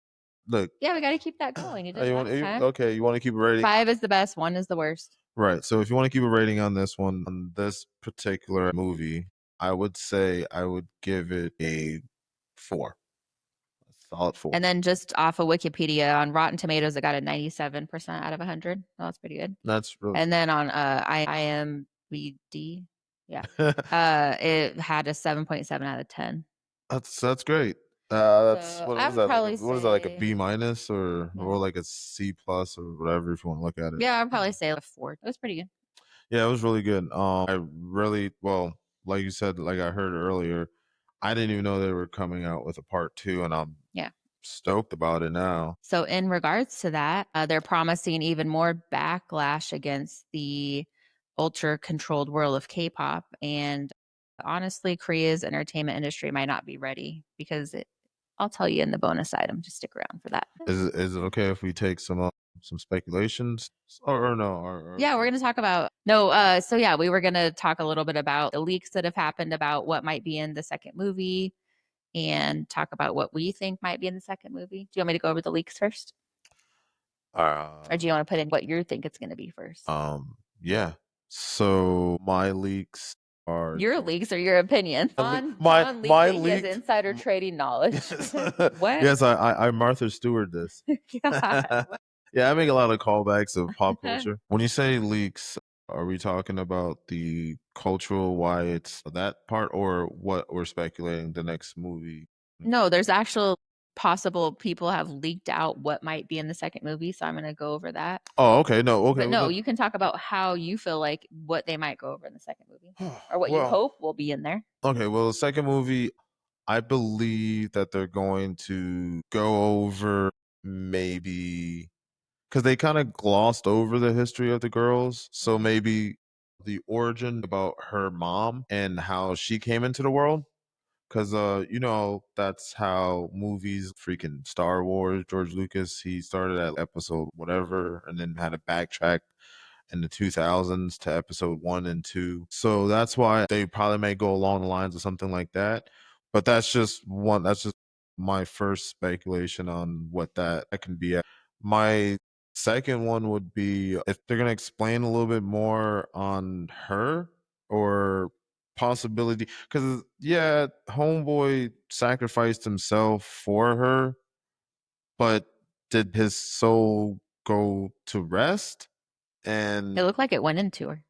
[SPEAKER 2] look,
[SPEAKER 1] Yeah, we got to keep that going. You did it last time.
[SPEAKER 2] okay, you want to keep a rating?
[SPEAKER 1] 5 is the best, 1 is the worst.
[SPEAKER 2] Right. So if you want to keep a rating on this one, on this particular movie, I would say I would give it a 4. A solid 4.
[SPEAKER 1] And then just off of Wikipedia on Rotten Tomatoes, it got a 97% out of 100. Oh, that's pretty good.
[SPEAKER 2] That's really
[SPEAKER 1] And then on IMBD, yeah, it had a 7.7 out of 10.
[SPEAKER 2] that's great. That's
[SPEAKER 1] So I would probably
[SPEAKER 2] what is that like a
[SPEAKER 1] say,
[SPEAKER 2] B minus
[SPEAKER 1] yeah,
[SPEAKER 2] or like a C plus or whatever if you want to look at it.
[SPEAKER 1] yeah, I'd probably say a 4. It was pretty good.
[SPEAKER 2] Yeah, it was really good. I really well, like you said, like I heard earlier, I didn't even know they were coming out with a part 2, and I'm
[SPEAKER 1] Yeah.
[SPEAKER 2] stoked about it now.
[SPEAKER 1] So in regards to that, they're promising even more backlash against the ultra controlled world of K-pop. And honestly, Korea's entertainment industry might not be ready because I'll tell you in the bonus item. Just stick around for that.
[SPEAKER 2] Is it okay if we take some speculations or no or
[SPEAKER 1] Yeah, we're going to talk about no. So yeah, we were going to talk a little bit about the leaks that have happened about what might be in the second movie and talk about what we think might be in the second movie. Do you want me to go over the leaks first? Or
[SPEAKER 2] uh,
[SPEAKER 1] do you want to put in what you think it's going to be first?
[SPEAKER 2] yeah. So my leaks are
[SPEAKER 1] Your leaks or your opinions? John leaked
[SPEAKER 2] my
[SPEAKER 1] that he has
[SPEAKER 2] leaked
[SPEAKER 1] insider trading knowledge.
[SPEAKER 2] yes,
[SPEAKER 1] What?
[SPEAKER 2] yes, I Martha Stewart this.
[SPEAKER 1] God.
[SPEAKER 2] Yeah, I make a lot of callbacks of pop culture. When you say leaks, are we talking about the cultural why it's that part or what we're speculating the next movie?
[SPEAKER 1] No, there's actual possible people have leaked out what might be in the second movie, so I'm going to go over that.
[SPEAKER 2] Oh, okay. No, okay.
[SPEAKER 1] But
[SPEAKER 2] Well,
[SPEAKER 1] no, you can talk about how you feel like what they might go over in the second movie or what you
[SPEAKER 2] well,
[SPEAKER 1] hope will be in there.
[SPEAKER 2] okay. Well, the second movie, I believe that they're going to go over maybe because they kind of glossed over the history of the girls. So
[SPEAKER 1] Mhm.
[SPEAKER 2] maybe the origin about her mom and how she came into the world. Cause that's how movies freaking Star Wars, George Lucas, he started at episode whatever and then had to backtrack in the 2000s to episode 1 and 2. So that's why they probably may go along the lines of something like that. But that's just my first speculation on what that can be. My second one would be if they're going to explain a little bit more on her or possibility cuz yeah, homeboy sacrificed himself for her, but did his soul go to rest?
[SPEAKER 1] It
[SPEAKER 2] And
[SPEAKER 1] looked like it went into her,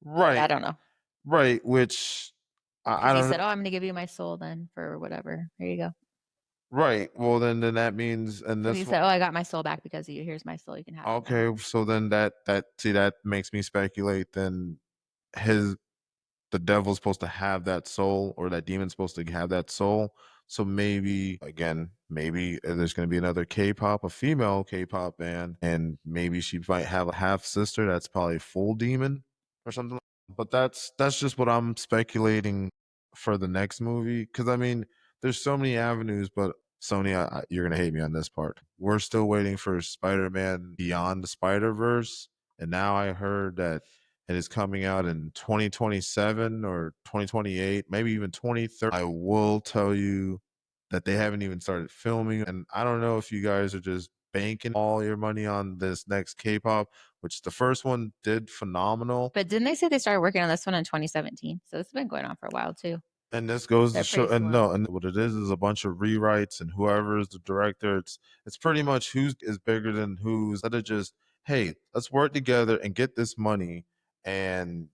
[SPEAKER 1] but I
[SPEAKER 2] right,
[SPEAKER 1] don't know.
[SPEAKER 2] right, which
[SPEAKER 1] Because
[SPEAKER 2] I
[SPEAKER 1] he
[SPEAKER 2] don't
[SPEAKER 1] said,
[SPEAKER 2] know.
[SPEAKER 1] "Oh, I'm going to give you my soul then for whatever." Here you go.
[SPEAKER 2] Right. Well, then that means and
[SPEAKER 1] Because he
[SPEAKER 2] this one.
[SPEAKER 1] said, "Oh, I got my soul back because of you. Here's my soul. You can have it now."
[SPEAKER 2] Okay, so then that see that makes me speculate. Then his the devil's supposed to have that soul, or that demon's supposed to have that soul. So maybe again, maybe there's going to be another K-pop, a female K-pop band, and maybe she might have a half sister that's probably full demon or something. But that's just what I'm speculating for the next movie. Because I mean, there's so many avenues, but Sony, you're gonna hate me on this part. We're still waiting for Spider-Man Beyond the Spider-Verse, and now I heard that it is coming out in 2027 or 2028, maybe even 2030. I will tell you that they haven't even started filming. And I don't know if you guys are just banking all your money on this next K-pop, which the first one did phenomenal.
[SPEAKER 1] But didn't they say they started working on this one in 2017? So it's been going on for a while too.
[SPEAKER 2] And this goes to
[SPEAKER 1] They're
[SPEAKER 2] show,
[SPEAKER 1] pretty
[SPEAKER 2] and
[SPEAKER 1] slow.
[SPEAKER 2] no, and what it is a bunch of rewrites, and whoever is the director, it's pretty much who's is bigger than who's. Instead of just, hey, let's work together and get this money and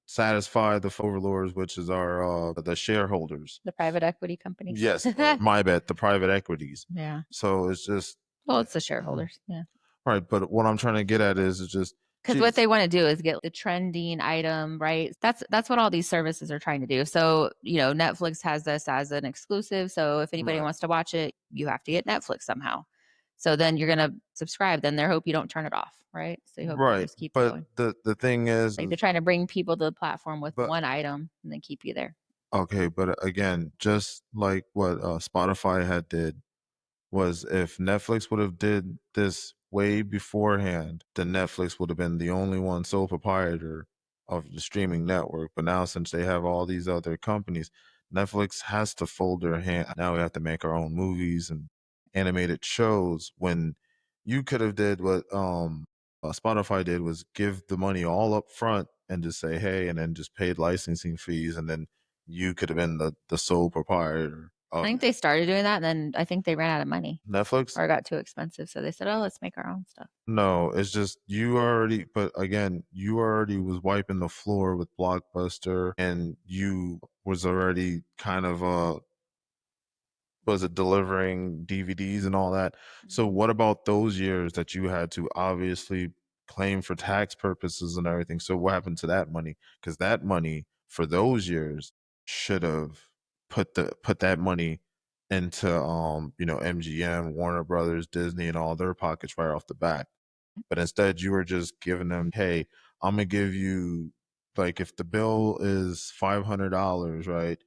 [SPEAKER 2] satisfy the overlords, which is our the shareholders.
[SPEAKER 1] The private equity companies.
[SPEAKER 2] Yes, or my bet, the private equities.
[SPEAKER 1] Yeah.
[SPEAKER 2] So it's just
[SPEAKER 1] Well, it's the shareholders. Yeah.
[SPEAKER 2] right. But what I'm trying to get at is just
[SPEAKER 1] Because what
[SPEAKER 2] she's
[SPEAKER 1] they want to do is get the trending item, right? That's what all these services are trying to do. So, Netflix has this as an exclusive. So if anybody
[SPEAKER 2] right.
[SPEAKER 1] wants to watch it, you have to get Netflix somehow. So then you're gonna subscribe. Then they hope you don't turn it off, right? So you hope it
[SPEAKER 2] Right.
[SPEAKER 1] just keeps
[SPEAKER 2] But
[SPEAKER 1] going.
[SPEAKER 2] the thing
[SPEAKER 1] Like they're
[SPEAKER 2] is
[SPEAKER 1] trying to bring people to the platform with
[SPEAKER 2] but
[SPEAKER 1] one item and then keep you there.
[SPEAKER 2] okay, but again, just like what Spotify had did was if Netflix would have did this way beforehand, then Netflix would have been the only one sole proprietor of the streaming network. But now since they have all these other companies, Netflix has to fold their hand. Now we have to make our own movies and animated shows when you could have did what Spotify did was give the money all up front and just say, hey, and then just paid licensing fees and then you could have been the sole proprietor
[SPEAKER 1] I
[SPEAKER 2] of
[SPEAKER 1] think
[SPEAKER 2] it.
[SPEAKER 1] they started doing that, and then I think they ran out of money
[SPEAKER 2] Netflix?
[SPEAKER 1] or it got too expensive. So they said, "Oh, let's make our own stuff."
[SPEAKER 2] No, it's just you already, but again, you already was wiping the floor with Blockbuster and you was already kind of was it delivering DVDs and all that. So
[SPEAKER 1] Mhm.
[SPEAKER 2] what about those years that you had to obviously claim for tax purposes and everything? So what happened to that money? Because that money for those years should have put that money into MGM, Warner Brothers, Disney, and all their pockets right off the bat. But instead, you were just giving them, hey, I'm gonna give you like if the bill is $500, right?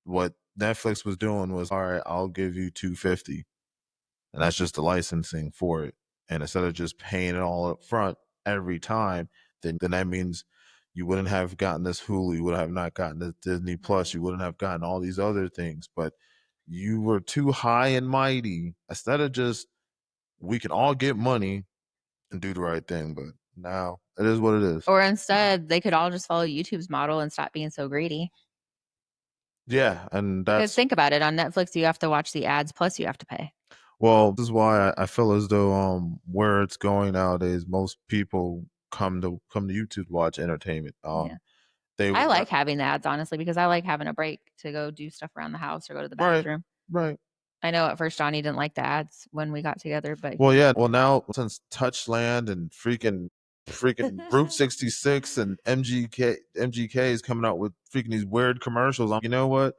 [SPEAKER 2] What Netflix was doing was, all right, I'll give you 250, and that's just the licensing for it. And instead of just paying it all up front every time, then that means you wouldn't have gotten this Hulu, you would have not gotten this Disney Plus,
[SPEAKER 1] Right.
[SPEAKER 2] you wouldn't have gotten all these other things. But you were too high and mighty. Instead of just we can all get money and do the right thing, but now it is what it is.
[SPEAKER 1] Or instead, they could all just follow YouTube's model and stop being so greedy.
[SPEAKER 2] Yeah, and
[SPEAKER 1] Because
[SPEAKER 2] that's
[SPEAKER 1] think about it, on Netflix, you have to watch the ads plus you have to pay.
[SPEAKER 2] well, this is why I feel as though where it's going nowadays, most people come to YouTube to watch entertainment.
[SPEAKER 1] Yeah.
[SPEAKER 2] They
[SPEAKER 1] I
[SPEAKER 2] would
[SPEAKER 1] like having the ads, honestly, because I like having a break to go do stuff around the house or go to the
[SPEAKER 2] right,
[SPEAKER 1] bathroom.
[SPEAKER 2] right.
[SPEAKER 1] I know at first Johnny didn't like the ads when we got together, but
[SPEAKER 2] Well, yeah. Well, now since Touchland and freaking Route 66 and MGK is coming out with freaking these weird commercials. You know what?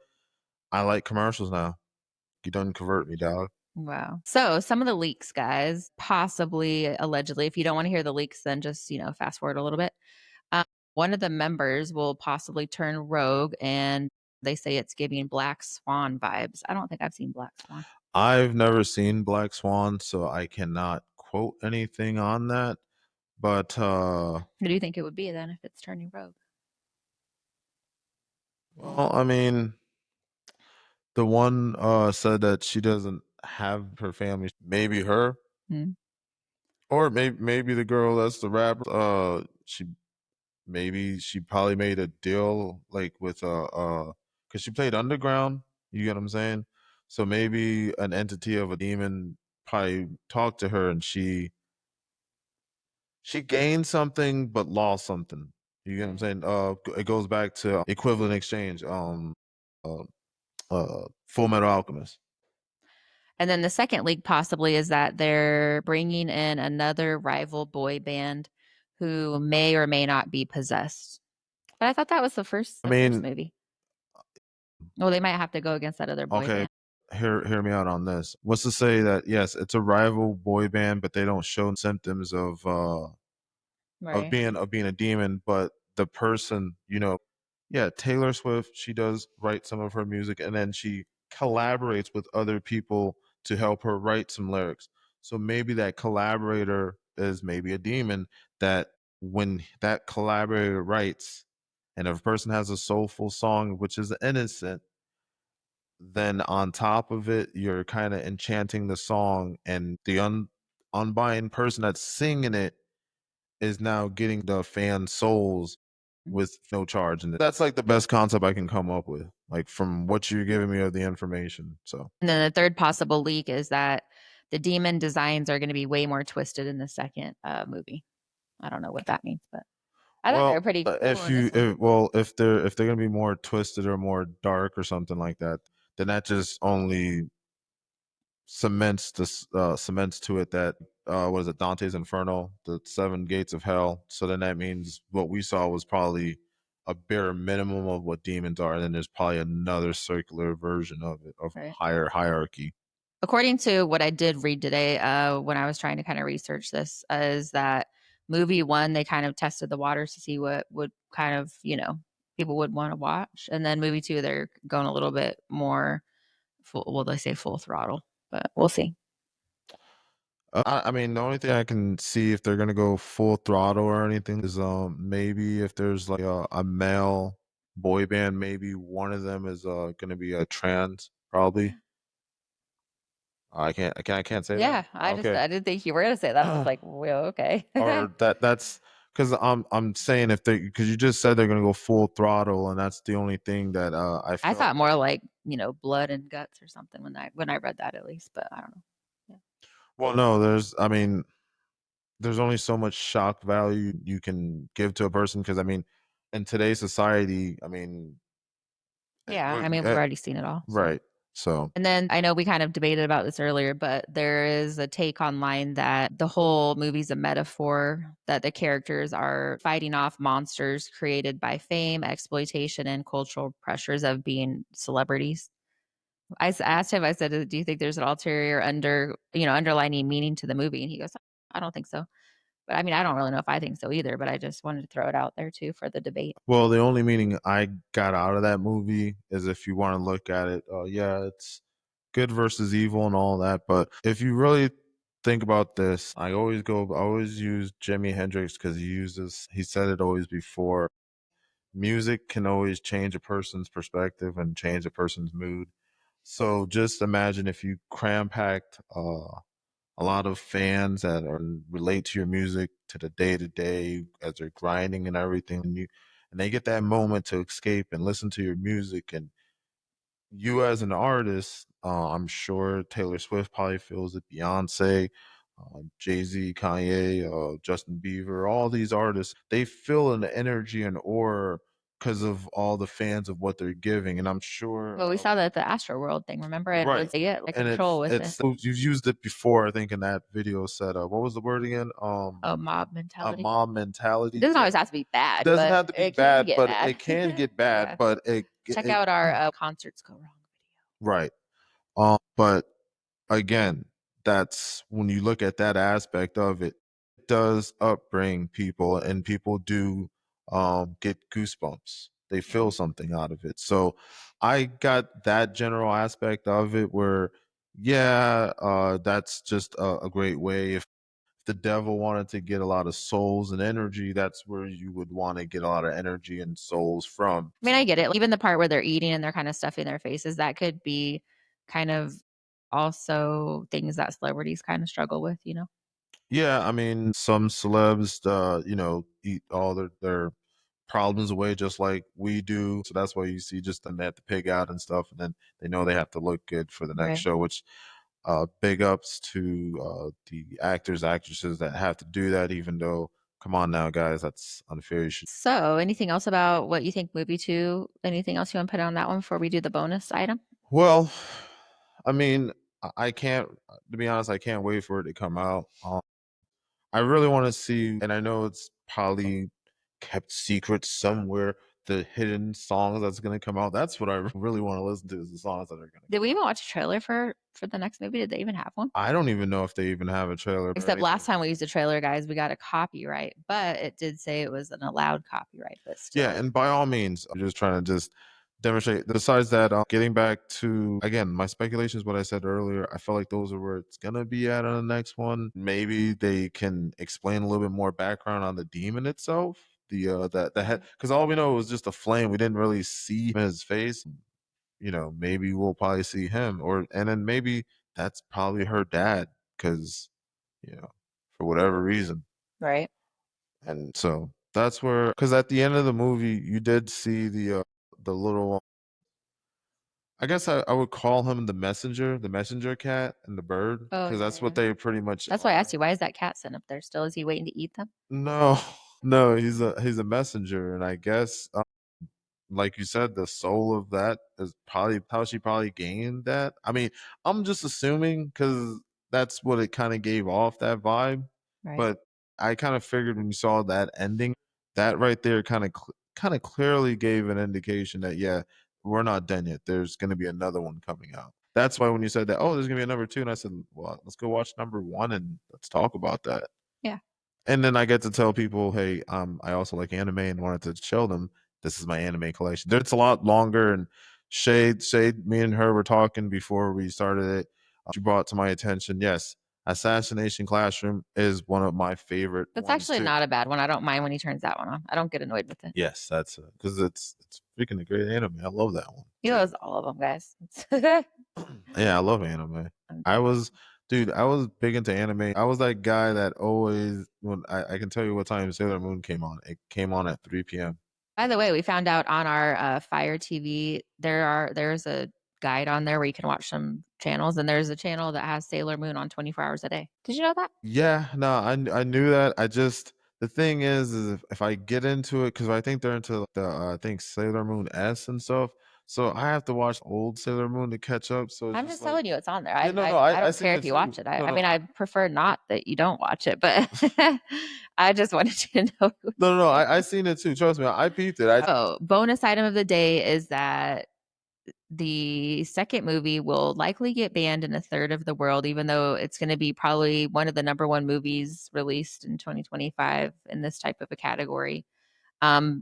[SPEAKER 2] I like commercials now. You done convert me, dog.
[SPEAKER 1] wow. So some of the leaks, guys, possibly allegedly, if you don't want to hear the leaks, then just, fast forward a little bit. Um, one of the members will possibly turn rogue, and they say it's giving Black Swan vibes. I don't think I've seen Black Swan.
[SPEAKER 2] I've never seen Black Swan, so I cannot quote anything on that. But
[SPEAKER 1] Who do you think it would be then if it's turning rogue?
[SPEAKER 2] well, I mean, the one said that she doesn't have her family. Maybe her,
[SPEAKER 1] Hmm.
[SPEAKER 2] or maybe the girl that's the rapper. She maybe she probably made a deal like with because she played underground. You get what I'm saying? So maybe an entity of a demon probably talked to her, and she gained something but lost something. You get what I'm
[SPEAKER 1] Right.
[SPEAKER 2] saying? It goes back to equivalent exchange. Uh, Full Metal Alchemist.
[SPEAKER 1] And then the second leak possibly is that they're bringing in another rival boy band who may or may not be possessed. But I thought that was the first
[SPEAKER 2] I
[SPEAKER 1] the first
[SPEAKER 2] mean,
[SPEAKER 1] movie. Well, they might have to go against that other boy
[SPEAKER 2] okay,
[SPEAKER 1] band.
[SPEAKER 2] hear me out on this. What's to say that yes, it's a rival boy band, but they don't show symptoms
[SPEAKER 1] Right.
[SPEAKER 2] of being a demon, but the person, yeah, Taylor Swift, she does write some of her music and then she collaborates with other people to help her write some lyrics. So maybe that collaborator is maybe a demon that when that collaborator writes and if a person has a soulful song which is innocent, then on top of it, you're kind of enchanting the song and the unbiased person that's singing it is now getting the fan souls with no charge. And that's like the best concept I can come up with, like from what you're giving me of the information. So,
[SPEAKER 1] And then the third possible leak is that the demon designs are going to be way more twisted in the second movie. I don't know what that means, but I thought they were
[SPEAKER 2] well,
[SPEAKER 1] pretty cool in this one.
[SPEAKER 2] if they're gonna be more twisted or more dark or something like that, then that just only cements to it that what is it, Dante's Inferno, the seven gates of hell. So then that means what we saw was probably a bare minimum of what demons are, and then there's probably another circular version of it of
[SPEAKER 1] Right.
[SPEAKER 2] higher hierarchy.
[SPEAKER 1] According to what I did read today, when I was trying to kind of research this, is that movie one, they kind of tested the waters to see what would kind of, people would want to watch. And then movie two, they're going a little bit more full, well, they say full throttle, but we'll see.
[SPEAKER 2] I mean, the only thing I can see if they're gonna go full throttle or anything is maybe if there's like a male boy band, maybe one of them is gonna be a trans, probably. I can't say that.
[SPEAKER 1] Yeah,
[SPEAKER 2] Okay.
[SPEAKER 1] I didn't think you were gonna say that. I was like, well, okay.
[SPEAKER 2] Or that's because I'm saying if they because you just said they're gonna go full throttle, and that's the only thing that I
[SPEAKER 1] I
[SPEAKER 2] felt.
[SPEAKER 1] thought more like, blood and guts or something when I read that at least, but I don't know. Yeah.
[SPEAKER 2] Well, no, I mean, there's only so much shock value you can give to a person because I mean, in today's society, I mean,
[SPEAKER 1] Yeah, I mean, we've already seen it all, so.
[SPEAKER 2] right. So,
[SPEAKER 1] And then I know we kind of debated about this earlier, but there is a take online that the whole movie's a metaphor, that the characters are fighting off monsters created by fame, exploitation, and cultural pressures of being celebrities. Asked him, I said, "Do you think there's an ulterior underlining meaning to the movie?" And he goes, "I don't think so." But I mean, I don't really know if I think so either, but I just wanted to throw it out there too for the debate.
[SPEAKER 2] well, the only meaning I got out of that movie is if you want to look at it, yeah, it's good versus evil and all that. But if you really think about this, I always use Jimi Hendrix because he said it always before. Music can always change a person's perspective and change a person's mood. So just imagine if you cram packed a lot of fans that relate to your music to the day to day as they're grinding and everything, and they get that moment to escape and listen to your music, and you as an artist, I'm sure Taylor Swift probably feels it, Beyonce, Jay-Z, Kanye, Justin Bieber, all these artists, they feel an energy and aura because of all the fans of what they're giving. And I'm sure,
[SPEAKER 1] Well, we saw that at the Astro World thing, remember? And
[SPEAKER 2] right.
[SPEAKER 1] they get like
[SPEAKER 2] And
[SPEAKER 1] control with it.
[SPEAKER 2] you've used it before, I think, in that video set up. What was the word again?
[SPEAKER 1] Oh, mob
[SPEAKER 2] A
[SPEAKER 1] mentality.
[SPEAKER 2] mob
[SPEAKER 1] It
[SPEAKER 2] mentality.
[SPEAKER 1] doesn't
[SPEAKER 2] Yeah.
[SPEAKER 1] always have to be
[SPEAKER 2] It
[SPEAKER 1] bad,
[SPEAKER 2] doesn't
[SPEAKER 1] but
[SPEAKER 2] have to be
[SPEAKER 1] it can
[SPEAKER 2] bad,
[SPEAKER 1] get
[SPEAKER 2] but
[SPEAKER 1] bad.
[SPEAKER 2] it can get bad,
[SPEAKER 1] Yeah.
[SPEAKER 2] but
[SPEAKER 1] Check
[SPEAKER 2] it
[SPEAKER 1] out our concerts go wrong
[SPEAKER 2] right. But again, that's when you look at that aspect of it, it does upbring people and people do get goosebumps. They
[SPEAKER 1] video.
[SPEAKER 2] feel something out of it. So I got that general aspect of it where yeah, that's just a great way if the devil wanted to get a lot of souls and energy, that's where you would want to get a lot of energy and souls from.
[SPEAKER 1] I mean, I
[SPEAKER 2] So
[SPEAKER 1] get it. Even the part where they're eating and they're kind of stuffing their faces, that could be kind of also things that celebrities kind of struggle with.
[SPEAKER 2] yeah, I mean, some celebs, eat all their problems away just like we do. So that's why you see just them they have to pig out and stuff, and then they know they have to look good for the next
[SPEAKER 1] Right.
[SPEAKER 2] show. Which, big ups to the actors, actresses that have to do that. Even though, come on now, guys, that's unfair. You should.
[SPEAKER 1] So, anything else about what you think movie two? Anything else you want to put on that one before we do the bonus item?
[SPEAKER 2] Well, I mean, I can't. To be honest, I can't wait for it to come out. I really want to see, and I know it's probably kept secret somewhere. The hidden songs that's going to come out. That's what I really want to listen to is the songs that are going to
[SPEAKER 1] Did
[SPEAKER 2] come
[SPEAKER 1] we
[SPEAKER 2] out.
[SPEAKER 1] even watch a trailer for the next movie? Did they even have one?
[SPEAKER 2] I don't even know if they even have a trailer or
[SPEAKER 1] Except last
[SPEAKER 2] anything.
[SPEAKER 1] time we used a trailer, guys, we got a copyright, but it did say it was an allowed copyright, but
[SPEAKER 2] Yeah,
[SPEAKER 1] still.
[SPEAKER 2] and by all means, I'm just trying to just demonstrate. Besides that, getting back to again, my speculations, what I said earlier, I feel like those are where it's gonna be at on the next one. Maybe they can explain a little bit more background on the demon itself. That the head,
[SPEAKER 1] Mhm.
[SPEAKER 2] because all we know was just a flame. We didn't really see his face. Maybe we'll probably see him, and then maybe that's probably her dad, because you know, for whatever reason.
[SPEAKER 1] Right.
[SPEAKER 2] And so that's where, because at the end of the movie, you did see the little. I guess I would call him the messenger cat, and the bird,
[SPEAKER 1] Oh,
[SPEAKER 2] because
[SPEAKER 1] yeah,
[SPEAKER 2] that's what
[SPEAKER 1] yeah.
[SPEAKER 2] they pretty much
[SPEAKER 1] That's why I asked
[SPEAKER 2] are.
[SPEAKER 1] you, why is that cat sitting up there still? Is he waiting to eat them?
[SPEAKER 2] No, no, he's a messenger, and I guess like you said, the soul of that is probably how she probably gained that. I mean, I'm just assuming because that's what it kind of gave off that vibe.
[SPEAKER 1] Right.
[SPEAKER 2] But I kind of figured when you saw that ending, that right there kind of clearly gave an indication that yeah, we're not done yet. There's going to be another one coming out. That's why when you said that, oh, there's gonna be a number two, and I said, well, let's go watch number one and let's talk about that.
[SPEAKER 1] Yeah.
[SPEAKER 2] And then I get to tell people, hey, I also like anime and wanted to show them this is my anime collection. It's a lot longer. And Shay, me and her were talking before we started it. She brought to my attention, yes, Assassination Classroom is one of my favorite
[SPEAKER 1] That's
[SPEAKER 2] ones
[SPEAKER 1] actually
[SPEAKER 2] too.
[SPEAKER 1] not a bad one. I don't mind when he turns that one on. I don't get annoyed with it.
[SPEAKER 2] Yes, that's because it's freaking a great anime. I love that one
[SPEAKER 1] He
[SPEAKER 2] too.
[SPEAKER 1] loves all of them, guys.
[SPEAKER 2] Yeah, I love anime.
[SPEAKER 1] I'm
[SPEAKER 2] I
[SPEAKER 1] joking.
[SPEAKER 2] was, dude, I was big into anime. I was that guy that always, when I can tell you what time Sailor Moon came on. It came on at 3 p.m.
[SPEAKER 1] By the way, we found out on our Fire TV there's a guide on there where you can watch some channels, and there's a channel that has Sailor Moon on 24 hours a day. Did you know that?
[SPEAKER 2] Yeah, no, I knew that. I just the thing is if I get into it because I think they're into the I think Sailor Moon S and stuff. So I have to watch old Sailor Moon to catch up. So it's
[SPEAKER 1] I'm
[SPEAKER 2] just
[SPEAKER 1] just
[SPEAKER 2] like,
[SPEAKER 1] telling you it's on there.
[SPEAKER 2] yeah, no, no,
[SPEAKER 1] I
[SPEAKER 2] I
[SPEAKER 1] don't
[SPEAKER 2] seen
[SPEAKER 1] care
[SPEAKER 2] it
[SPEAKER 1] if you watch
[SPEAKER 2] too.
[SPEAKER 1] it.
[SPEAKER 2] No,
[SPEAKER 1] I
[SPEAKER 2] no,
[SPEAKER 1] mean, I prefer not that you don't watch it, but I just wanted you to know.
[SPEAKER 2] no, no, no. I seen it too. Trust me, I peeped it. I
[SPEAKER 1] Oh, bonus item of the day is that the second movie will likely get banned in a third of the world, even though it's going to be probably one of the number one movies released in 2025 in this type of a category.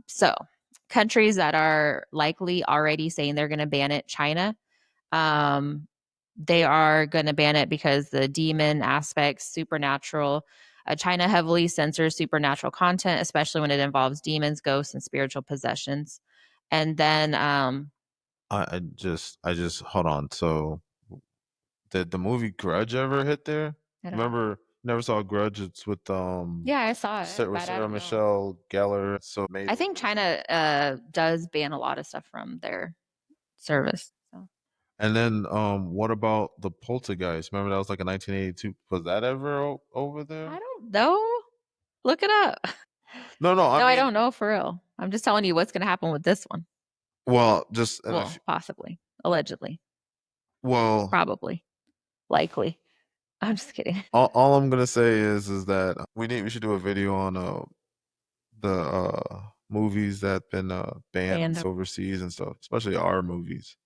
[SPEAKER 1] So countries that are likely already saying they're going to ban it: China. Um, they are going to ban it because the demon aspects, supernatural. China heavily censors supernatural content, especially when it involves demons, ghosts, and spiritual possessions. And then
[SPEAKER 2] I just hold on. So did the movie Grudge ever hit there?
[SPEAKER 1] I don't know.
[SPEAKER 2] Remember, never saw Grudge. It's with
[SPEAKER 1] Yeah, I saw it,
[SPEAKER 2] With
[SPEAKER 1] but I
[SPEAKER 2] Sarah
[SPEAKER 1] don't know.
[SPEAKER 2] Michelle Gellar. So made
[SPEAKER 1] I think
[SPEAKER 2] over.
[SPEAKER 1] China does ban a lot of stuff from their service. So
[SPEAKER 2] And then what about the Poltergeist? Remember that was like a 1982. Was that ever over
[SPEAKER 1] I
[SPEAKER 2] there?
[SPEAKER 1] don't know. Look it up.
[SPEAKER 2] No, no. I
[SPEAKER 1] No, I
[SPEAKER 2] mean,
[SPEAKER 1] don't know for real. I'm just telling you what's going to happen with this one.
[SPEAKER 2] well, just and
[SPEAKER 1] Well, possibly, allegedly,
[SPEAKER 2] well,
[SPEAKER 1] probably, likely. I'm just kidding.
[SPEAKER 2] all I'm gonna say is that we should do a video on the movies that been banned
[SPEAKER 1] And
[SPEAKER 2] overseas and stuff, especially our movies.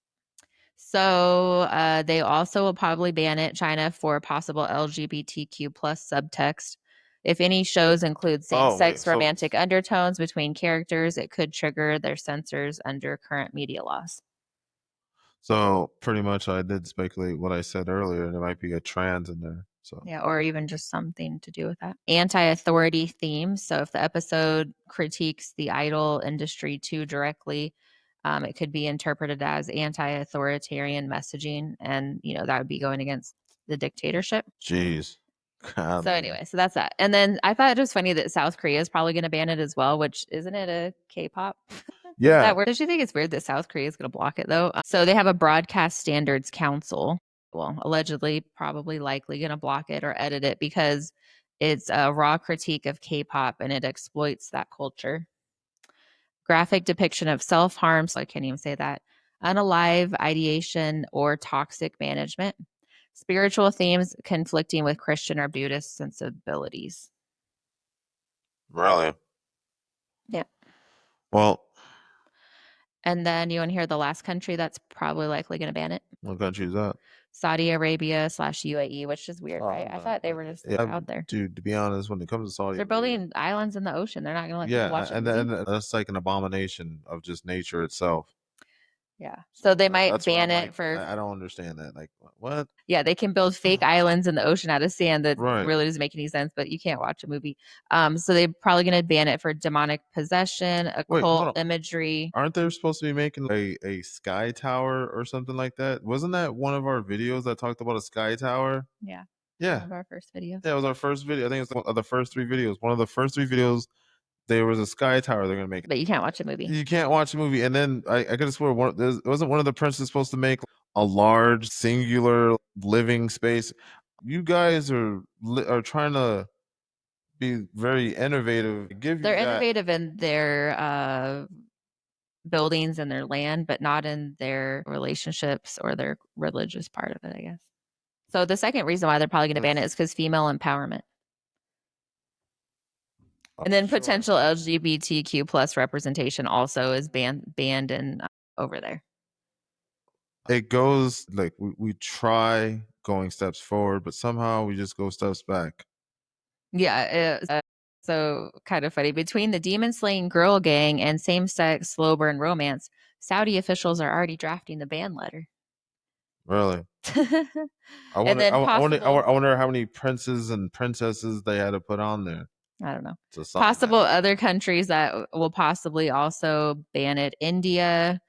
[SPEAKER 1] so they also will probably ban it, China, for possible LGBTQ plus subtext. If any shows include same
[SPEAKER 2] Oh wait,
[SPEAKER 1] sex romantic undertones between characters, it could trigger their censors under current media laws.
[SPEAKER 2] so pretty much I did speculate what I said earlier. There might be a trans in there. So
[SPEAKER 1] Yeah, or even just something to do with that. Anti authority themes. So if the episode critiques the idol industry too directly, it could be interpreted as anti authoritarian messaging. And, that would be going against the dictatorship.
[SPEAKER 2] jeez,
[SPEAKER 1] So
[SPEAKER 2] golly.
[SPEAKER 1] anyway, so that's that. And then I thought it was funny that South Korea is probably going to ban it as well, which isn't it a K-pop? Is
[SPEAKER 2] Yeah,
[SPEAKER 1] that weird? Does you think it's weird that South Korea is going to block it though? So they have a broadcast standards council. Well, allegedly, probably likely going to block it or edit it because it's a raw critique of K-pop and it exploits that culture. Graphic depiction of self-harm, so I can't even say that. Unalive ideation or toxic management. Spiritual themes conflicting with Christian or Buddhist sensibilities.
[SPEAKER 2] really.
[SPEAKER 1] Yeah.
[SPEAKER 2] Well,
[SPEAKER 1] And then you want to hear the last country that's probably likely going to ban it?
[SPEAKER 2] what country is that?
[SPEAKER 1] Saudi Arabia slash UAE, which is weird,
[SPEAKER 2] Oh
[SPEAKER 1] right? I
[SPEAKER 2] no,
[SPEAKER 1] thought they were just
[SPEAKER 2] yeah,
[SPEAKER 1] out there.
[SPEAKER 2] dude. To be honest, when it comes to Saudi
[SPEAKER 1] They're
[SPEAKER 2] Arabia,
[SPEAKER 1] building islands in the ocean. They're not going to let people
[SPEAKER 2] yeah,
[SPEAKER 1] watch a movie.
[SPEAKER 2] and that's like an abomination of just nature itself.
[SPEAKER 1] Yeah. So
[SPEAKER 2] So
[SPEAKER 1] they might
[SPEAKER 2] that's what
[SPEAKER 1] ban
[SPEAKER 2] I'm like.
[SPEAKER 1] it for,
[SPEAKER 2] I don't understand that. Like, what?
[SPEAKER 1] yeah, they can build fake islands in the ocean out of sand that
[SPEAKER 2] Right.
[SPEAKER 1] really doesn't make any sense, but you can't watch a movie. So they're probably going to ban it for demonic possession,
[SPEAKER 2] Wait, hold
[SPEAKER 1] occult
[SPEAKER 2] on.
[SPEAKER 1] imagery.
[SPEAKER 2] Aren't they supposed to be making a sky tower or something like that? Wasn't that one of our videos that talked about a sky tower?
[SPEAKER 1] Yeah. One
[SPEAKER 2] Yeah.
[SPEAKER 1] of our first videos.
[SPEAKER 2] Yeah, it was our first video. I think it's one of the first three videos. One of the first three videos, there was a sky tower they're gonna make.
[SPEAKER 1] But you can't watch a movie.
[SPEAKER 2] You can't watch a movie, and then I could have swore wasn't one of the princes supposed to make a large singular living space. You guys are trying to be very innovative. Give you
[SPEAKER 1] They're
[SPEAKER 2] that.
[SPEAKER 1] innovative in their buildings and their land, but not in their relationships or their religious part of it, I guess. So the second reason why they're probably going to ban it is because female empowerment. And then
[SPEAKER 2] Sure.
[SPEAKER 1] potential LGBTQ plus representation also is banned in over there.
[SPEAKER 2] It goes like we try going steps forward, but somehow we just go steps back.
[SPEAKER 1] Yeah, so kind of funny. Between the demon slaying girl gang and same sex slow burn romance, Saudi officials are already drafting the ban letter.
[SPEAKER 2] Really. I
[SPEAKER 1] And
[SPEAKER 2] wonder.
[SPEAKER 1] then possible,
[SPEAKER 2] I wonder how many princes and princesses they had to put on there
[SPEAKER 1] I don't know,
[SPEAKER 2] to sign
[SPEAKER 1] possible
[SPEAKER 2] that.
[SPEAKER 1] other countries that will possibly also ban it. India,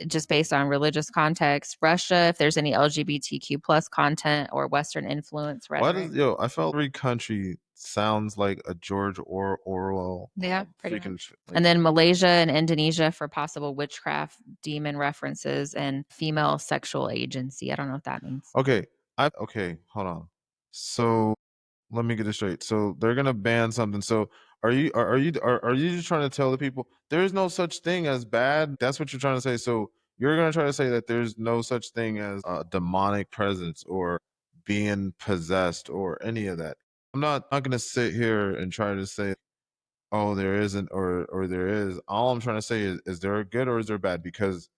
[SPEAKER 1] just based on religious context. Russia, if there's any LGBTQ plus content or Western influence
[SPEAKER 2] Why
[SPEAKER 1] rhetoric.
[SPEAKER 2] does yo? I felt every country sounds like a Orwell
[SPEAKER 1] Yeah, pretty
[SPEAKER 2] freaking
[SPEAKER 1] much.
[SPEAKER 2] like.
[SPEAKER 1] And then Malaysia and Indonesia for possible witchcraft, demon references, and female sexual agency. I don't know what that means.
[SPEAKER 2] Okay, I okay. Hold on. So let me get this straight. So they're gonna ban something. So are you just trying to tell the people there is no such thing as bad? That's what you're trying to say. So you're gonna try to say that there's no such thing as a demonic presence or being possessed or any of that. I'm not gonna sit here and try to say, oh, there isn't or there is. All I'm trying to say is there a good or is there bad? Because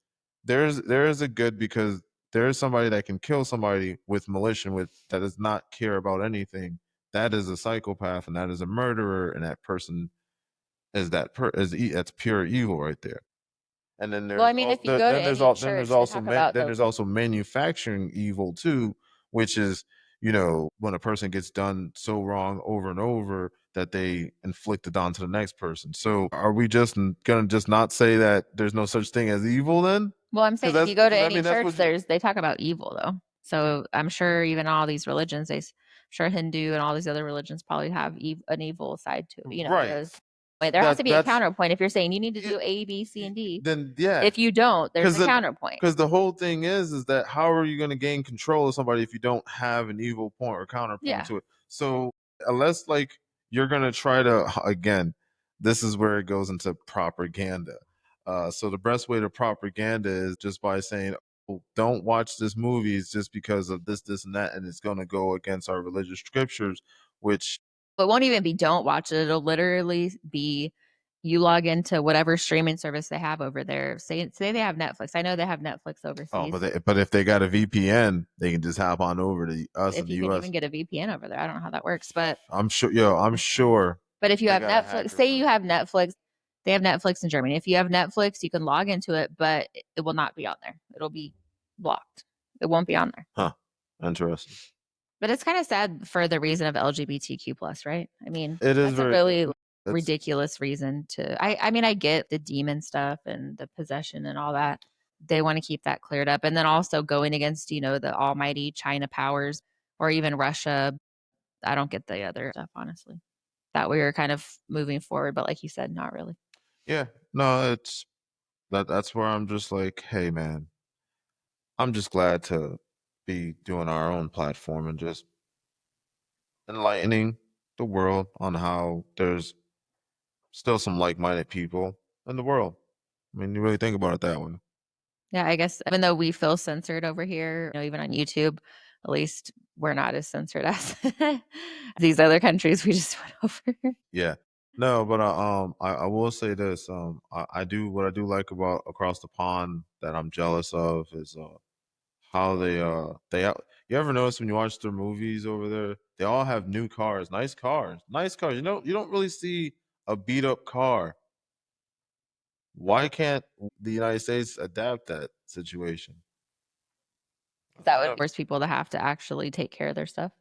[SPEAKER 2] there is a good because there is somebody that can kill somebody with malicious with that does not care about anything. That is a psychopath and that is a murderer and that person that's pure evil right there. And then
[SPEAKER 1] Well, I
[SPEAKER 2] there's
[SPEAKER 1] mean,
[SPEAKER 2] all
[SPEAKER 1] if you go to any
[SPEAKER 2] then there's
[SPEAKER 1] church, they talk about
[SPEAKER 2] then
[SPEAKER 1] the
[SPEAKER 2] there's also manufacturing evil too, which is when a person gets done so wrong over and over that they inflict it on to the next person. So are we just gonna just not say that there's no such thing as evil then?
[SPEAKER 1] well, I'm saying if you go to
[SPEAKER 2] Because I
[SPEAKER 1] any
[SPEAKER 2] mean that's
[SPEAKER 1] church,
[SPEAKER 2] what you.
[SPEAKER 1] they talk about evil though. So I'm sure even all these religions, sure Hindu and all these other religions probably have an evil side to it.
[SPEAKER 2] Right.
[SPEAKER 1] Wait, there has to be a
[SPEAKER 2] That's
[SPEAKER 1] counterpoint. If you're saying you need to
[SPEAKER 2] it,
[SPEAKER 1] do A, B, C, and D,
[SPEAKER 2] then yeah,
[SPEAKER 1] if you don't, there's
[SPEAKER 2] because
[SPEAKER 1] a counterpoint.
[SPEAKER 2] the whole thing is that how are you going to gain control of somebody if you don't have an evil point or counterpoint
[SPEAKER 1] Yeah.
[SPEAKER 2] to it? So unless like you're going to try to again, this is where it goes into propaganda. So the best way to propaganda is just by saying, oh, don't watch this movies just because of this and that, and it's going to go against our religious scriptures, which
[SPEAKER 1] But it won't even be don't watch it. It'll literally be you log into whatever streaming service they have over there. Say they have Netflix. I know they have Netflix
[SPEAKER 2] oh,
[SPEAKER 1] overseas.
[SPEAKER 2] but if they got a VPN, they can just hop on over to us in
[SPEAKER 1] If
[SPEAKER 2] the
[SPEAKER 1] you can
[SPEAKER 2] U.S.
[SPEAKER 1] even get a VPN over there, I don't know how that works, but
[SPEAKER 2] I'm sure, yo, I'm sure
[SPEAKER 1] if you
[SPEAKER 2] they
[SPEAKER 1] have
[SPEAKER 2] got a
[SPEAKER 1] Netflix,
[SPEAKER 2] hacker
[SPEAKER 1] say you
[SPEAKER 2] for
[SPEAKER 1] have Netflix, they have Netflix in Germany. If you have Netflix, you can log into it, but it will not be on there. It'll be blocked. It won't be on there.
[SPEAKER 2] huh. Interesting.
[SPEAKER 1] But it's kind of sad for the reason of LGBTQ plus, right? I mean,
[SPEAKER 2] It is
[SPEAKER 1] that's a
[SPEAKER 2] very.
[SPEAKER 1] really
[SPEAKER 2] It's
[SPEAKER 1] ridiculous reason to. I mean, I get the demon stuff and the possession and all that. They want to keep that cleared up, and then also going against the almighty China powers or even Russia. I don't get the other stuff honestly. That we were kind of moving forward, but like you said, not really.
[SPEAKER 2] yeah. No, it's that's where I'm just like, hey man, I'm just glad to be doing our own platform and just enlightening the world on how there's still some like-minded people in the world. I mean, you really think about it that way.
[SPEAKER 1] Yeah, I guess even though we feel censored over here, even on YouTube, at least we're not as censored as these other countries we just went over.
[SPEAKER 2] Yeah. No, but I will say this. I do what I do like about across the pond that I'm jealous of is how you ever notice when you watch their movies over there, they all have new cars, nice cars, nice cars. You don't really see a beat up car. Why can't the United States adapt that situation?
[SPEAKER 1] That
[SPEAKER 2] I
[SPEAKER 1] would
[SPEAKER 2] don't.
[SPEAKER 1] force people to have to actually take care of their stuff.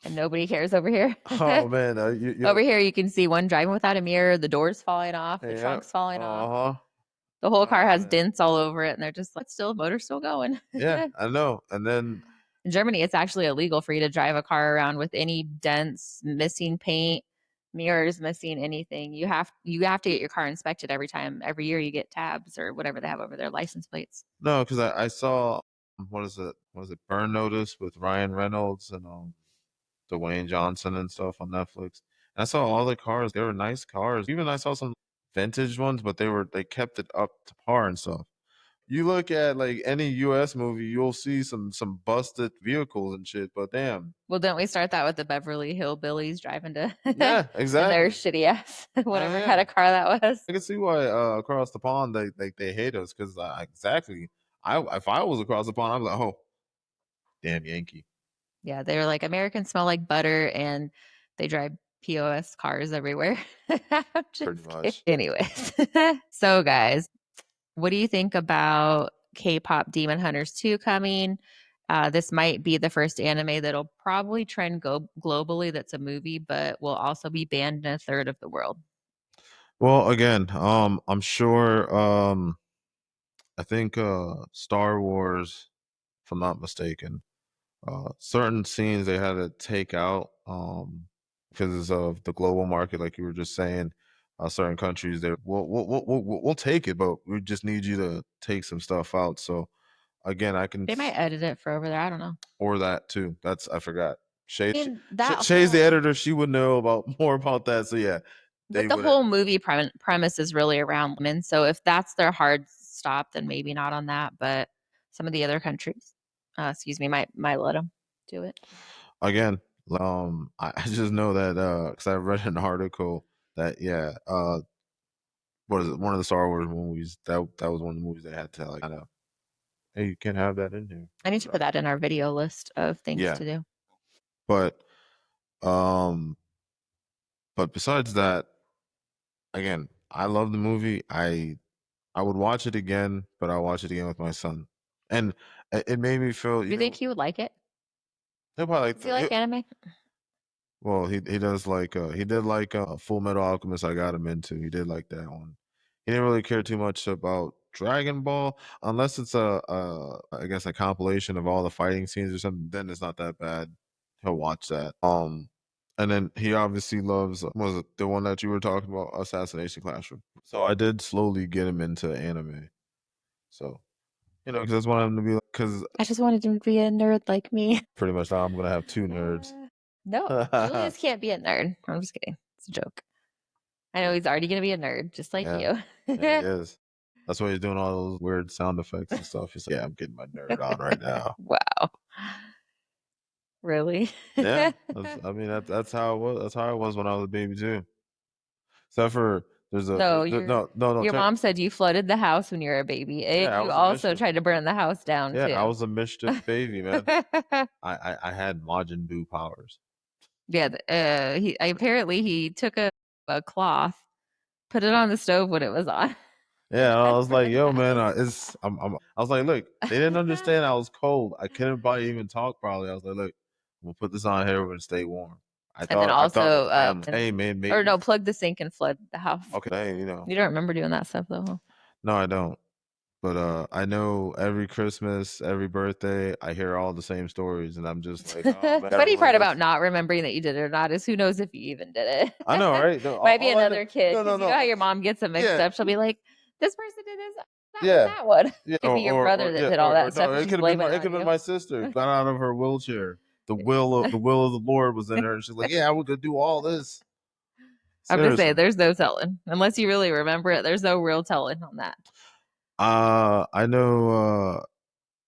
[SPEAKER 1] And nobody cares over here.
[SPEAKER 2] Oh man,
[SPEAKER 1] Over here, you can see one driving without a mirror, the doors falling off, the
[SPEAKER 2] yeah,
[SPEAKER 1] trunks falling off.
[SPEAKER 2] uh huh.
[SPEAKER 1] The whole car
[SPEAKER 2] Oh
[SPEAKER 1] has
[SPEAKER 2] man,
[SPEAKER 1] dents all over it, and they're just like, still, motor's still going.
[SPEAKER 2] yeah, I know. And then
[SPEAKER 1] In Germany, it's actually illegal for you to drive a car around with any dents, missing paint, mirrors missing, anything. You have to get your car inspected every year you get tabs or whatever they have over their license plates.
[SPEAKER 2] no, because I saw what is it? Was it Burn Notice with Ryan Reynolds and Dwayne Johnson and stuff on Netflix. And I saw all the cars; they were nice cars. Even I saw some vintage ones, but they kept it up to par and stuff. You look at like any U.S. movie, you'll see some busted vehicles and shit. But damn,
[SPEAKER 1] Well, didn't we start that with the Beverly Hillbillies driving to
[SPEAKER 2] yeah,
[SPEAKER 1] in their
[SPEAKER 2] exactly.
[SPEAKER 1] shitty ass, whatever kind
[SPEAKER 2] Yeah,
[SPEAKER 1] of car that was?
[SPEAKER 2] I can see why across the pond they hate us because exactly. I if I was across the pond, I'd be like, oh, damn Yankee.
[SPEAKER 1] Yeah, they're like Americans smell like butter and they drive POS cars everywhere. I'm
[SPEAKER 2] Pretty
[SPEAKER 1] just kidding.
[SPEAKER 2] much.
[SPEAKER 1] Anyways, so guys, what do you think about K-pop Demon Hunters 2 coming? This might be the first anime that'll probably trend go globally that's a movie, but will also be banned in a third of the world.
[SPEAKER 2] Well, again, I'm sure I think Star Wars, if I'm not mistaken, certain scenes they had to take out because of the global market, like you were just saying. Certain countries, they we'll take it, but we just need you to take some stuff out. So again, I can
[SPEAKER 1] They might edit it for over there. I don't know.
[SPEAKER 2] or that too. That's I forgot.
[SPEAKER 1] I mean, that
[SPEAKER 2] Shay's the
[SPEAKER 1] whole
[SPEAKER 2] editor. She would know about more about that. So yeah,
[SPEAKER 1] but
[SPEAKER 2] they
[SPEAKER 1] the
[SPEAKER 2] wouldn't.
[SPEAKER 1] whole movie premise is really around women. So if that's their hard stop, then maybe not on that. But some of the other countries, excuse me, might let them do it.
[SPEAKER 2] Again, I just know that because I read an article that yeah, what is it? One of the Star Wars movies that was one of the movies they had to like kind of hey, you can't have that in here.
[SPEAKER 1] I need to put that in our video list of things
[SPEAKER 2] Yeah,
[SPEAKER 1] to do.
[SPEAKER 2] but um, but besides that, again, I love the movie. I would watch it again, but I'll watch it again with my son, and it made me feel
[SPEAKER 1] Do you think he would like it?
[SPEAKER 2] he'll probably like
[SPEAKER 1] Does he like anime?
[SPEAKER 2] well, he does like he did like Full Metal Alchemist. I got him into. He did like that one. He didn't really care too much about Dragon Ball unless it's a I guess a compilation of all the fighting scenes or something. Then it's not that bad. He'll watch that. And then he obviously loves was it the one that you were talking about, Assassination Classroom. So I did slowly get him into anime. So because I just wanted him to be like, because
[SPEAKER 1] I just wanted him to be a nerd like me.
[SPEAKER 2] pretty much now I'm gonna have two nerds.
[SPEAKER 1] No,
[SPEAKER 2] Yeah,
[SPEAKER 1] Julius can't be a nerd. I'm just kidding. It's a joke. I know he's already going to be a nerd, just like
[SPEAKER 2] yeah,
[SPEAKER 1] you.
[SPEAKER 2] he is. That's why he's doing all those weird sound effects and stuff. He's like, yeah, I'm getting my nerd on right now.
[SPEAKER 1] Wow. Really?
[SPEAKER 2] Yeah, I mean that's how it was. That's how it was when I was a baby too. Except for
[SPEAKER 1] No,
[SPEAKER 2] no
[SPEAKER 1] your mom said you flooded the house when you were a baby, and
[SPEAKER 2] yeah, I
[SPEAKER 1] you
[SPEAKER 2] was a
[SPEAKER 1] also
[SPEAKER 2] mischief.
[SPEAKER 1] tried to burn the house down
[SPEAKER 2] Yeah, I
[SPEAKER 1] too.
[SPEAKER 2] was a mischief baby, man. I had Majin Buu powers.
[SPEAKER 1] Yeah, apparently he took a cloth, put it on the stove when it was on,
[SPEAKER 2] Yeah, I
[SPEAKER 1] and
[SPEAKER 2] was like,
[SPEAKER 1] burned
[SPEAKER 2] yo,
[SPEAKER 1] the
[SPEAKER 2] man,
[SPEAKER 1] house
[SPEAKER 2] I was like, look, they didn't
[SPEAKER 1] down.
[SPEAKER 2] understand I was cold. I couldn't probably even talk probably. I was like, look, we'll put this on here. We're gonna stay warm.
[SPEAKER 1] And then
[SPEAKER 2] I thought with
[SPEAKER 1] also,
[SPEAKER 2] the family. Hey, man,
[SPEAKER 1] or
[SPEAKER 2] maybe
[SPEAKER 1] no, plug the sink and flood the house.
[SPEAKER 2] okay,
[SPEAKER 1] You don't remember doing that stuff though, huh?
[SPEAKER 2] no, I don't. But I know every Christmas, every birthday, I hear all the same stories, and I'm just like, oh man, gotta
[SPEAKER 1] Funny part
[SPEAKER 2] relive
[SPEAKER 1] about
[SPEAKER 2] this.
[SPEAKER 1] not remembering that you did it or not is who knows if you even did
[SPEAKER 2] I know,
[SPEAKER 1] it.
[SPEAKER 2] right? No,
[SPEAKER 1] Might be
[SPEAKER 2] all I know,
[SPEAKER 1] another kid
[SPEAKER 2] no, no,
[SPEAKER 1] because you know how
[SPEAKER 2] no,
[SPEAKER 1] your mom gets them mixed
[SPEAKER 2] yeah,
[SPEAKER 1] up. She'll be like, "This person did this. That was
[SPEAKER 2] yeah,
[SPEAKER 1] that one."
[SPEAKER 2] yeah,
[SPEAKER 1] Could be your brother that did all
[SPEAKER 2] or
[SPEAKER 1] that stuff,
[SPEAKER 2] no,
[SPEAKER 1] and
[SPEAKER 2] it
[SPEAKER 1] she's
[SPEAKER 2] could have been
[SPEAKER 1] blaming it
[SPEAKER 2] it
[SPEAKER 1] on
[SPEAKER 2] could have been
[SPEAKER 1] you.
[SPEAKER 2] my sister got out of her wheelchair. The will of the Lord was in her, and she's like, yeah, we're gonna do all this.
[SPEAKER 1] I'm just saying,
[SPEAKER 2] Seriously.
[SPEAKER 1] there's no telling unless you really remember it. There's no real telling on that.
[SPEAKER 2] I know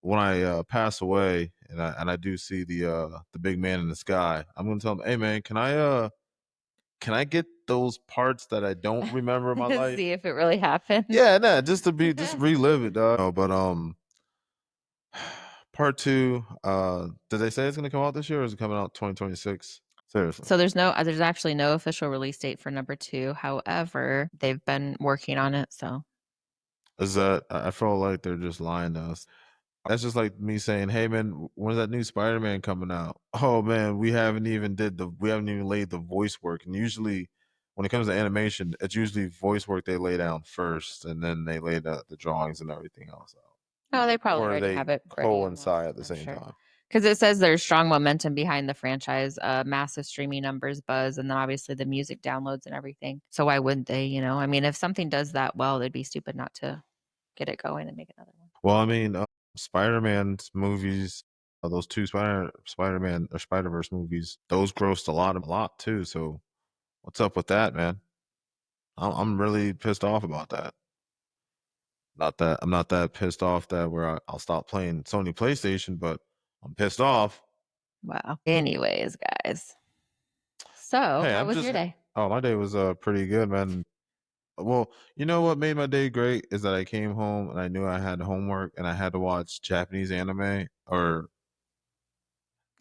[SPEAKER 2] when I pass away and I do see the big man in the sky, I'm gonna tell him, hey man, can I get those parts that I don't remember in my life?
[SPEAKER 1] See if it really happened.
[SPEAKER 2] Yeah, nah, just to be just relive it, dog. No, but part two, did they say it's gonna come out this year or is it coming out 2026? Seriously.
[SPEAKER 1] So there's actually no official release date for number two. However, they've been working on it. So
[SPEAKER 2] Is that I felt like they're just lying to us. That's just like me saying, "Hey man, when's that new Spider-Man coming out?" Oh man, we haven't even laid the voice work. And usually, when it comes to animation, it's usually voice work they lay down first, and then they lay the drawings and everything else out,
[SPEAKER 1] oh, they probably
[SPEAKER 2] or
[SPEAKER 1] already
[SPEAKER 2] they
[SPEAKER 1] have it ready
[SPEAKER 2] coincide
[SPEAKER 1] almost.
[SPEAKER 2] at the
[SPEAKER 1] I'm
[SPEAKER 2] same
[SPEAKER 1] sure.
[SPEAKER 2] time.
[SPEAKER 1] Because it says there's strong momentum behind the franchise, massive streaming numbers, buzz, and then obviously the music downloads and everything. So why wouldn't they? I mean, if something does that well, they'd be stupid not to get it going and make another one.
[SPEAKER 2] Well, I mean, Spider-Man's movies, those two Spider-Man or Spider-Verse movies, those grossed a lot too. So what's up with that, man? I'm really pissed off about that. Not that I'm not that pissed off that where I'll stop playing Sony PlayStation, but I'm pissed off.
[SPEAKER 1] Wow. Anyways, guys. So
[SPEAKER 2] Hey,
[SPEAKER 1] how
[SPEAKER 2] I'm
[SPEAKER 1] was
[SPEAKER 2] just
[SPEAKER 1] your day?
[SPEAKER 2] oh my day was pretty good, man. Well, you know what made my day great is that I came home and I knew I had homework and I had to watch Japanese anime or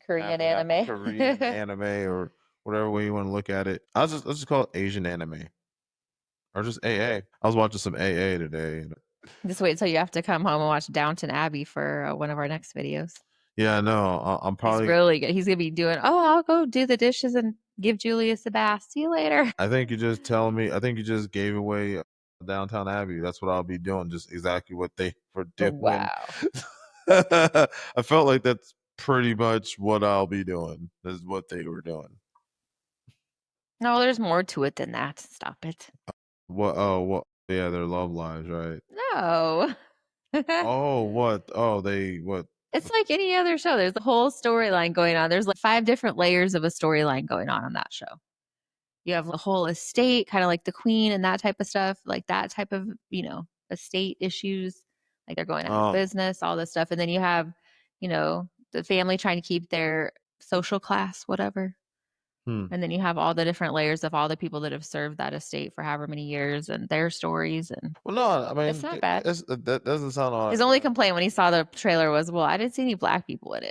[SPEAKER 1] Korean anime.
[SPEAKER 2] Korean anime or whatever way you want to look at it. Let's just call it Asian anime or just AA. I was watching some AA today.
[SPEAKER 1] Just wait till you have to come home and watch Downton Abbey for one of our next videos.
[SPEAKER 2] Yeah, no, I'm
[SPEAKER 1] He's
[SPEAKER 2] probably.
[SPEAKER 1] really good. He's gonna be doing, oh, I'll go do the dishes and give Julius a bath. See you later.
[SPEAKER 2] I think you're just telling me. I think you just gave away Downtown Abbey. That's what I'll be doing. Just exactly what they were doing.
[SPEAKER 1] Wow.
[SPEAKER 2] I felt like that's pretty much what I'll be doing. Is what they were doing.
[SPEAKER 1] No, there's more to it than that. Stop it.
[SPEAKER 2] What? Oh, what? Yeah, their love lives, right?
[SPEAKER 1] No.
[SPEAKER 2] Oh, what? Oh, they what?
[SPEAKER 1] It's like any other show. There's a whole storyline going on. There's like 5 different layers of a storyline going on that show. You have the whole estate, kind of like the queen and that type of stuff, like that type of, estate issues. Like they're going out of
[SPEAKER 2] Oh,
[SPEAKER 1] business, all this stuff. And then you have, the family trying to keep their social class, whatever.
[SPEAKER 2] hmm.
[SPEAKER 1] And then you have all the different layers of all the people that have served that estate for however many years and their stories. And
[SPEAKER 2] Well, no, I
[SPEAKER 1] it's
[SPEAKER 2] mean
[SPEAKER 1] not bad.
[SPEAKER 2] that doesn't sound all
[SPEAKER 1] His
[SPEAKER 2] that
[SPEAKER 1] only
[SPEAKER 2] bad.
[SPEAKER 1] complaint when he saw the trailer was, well, I didn't see any black people in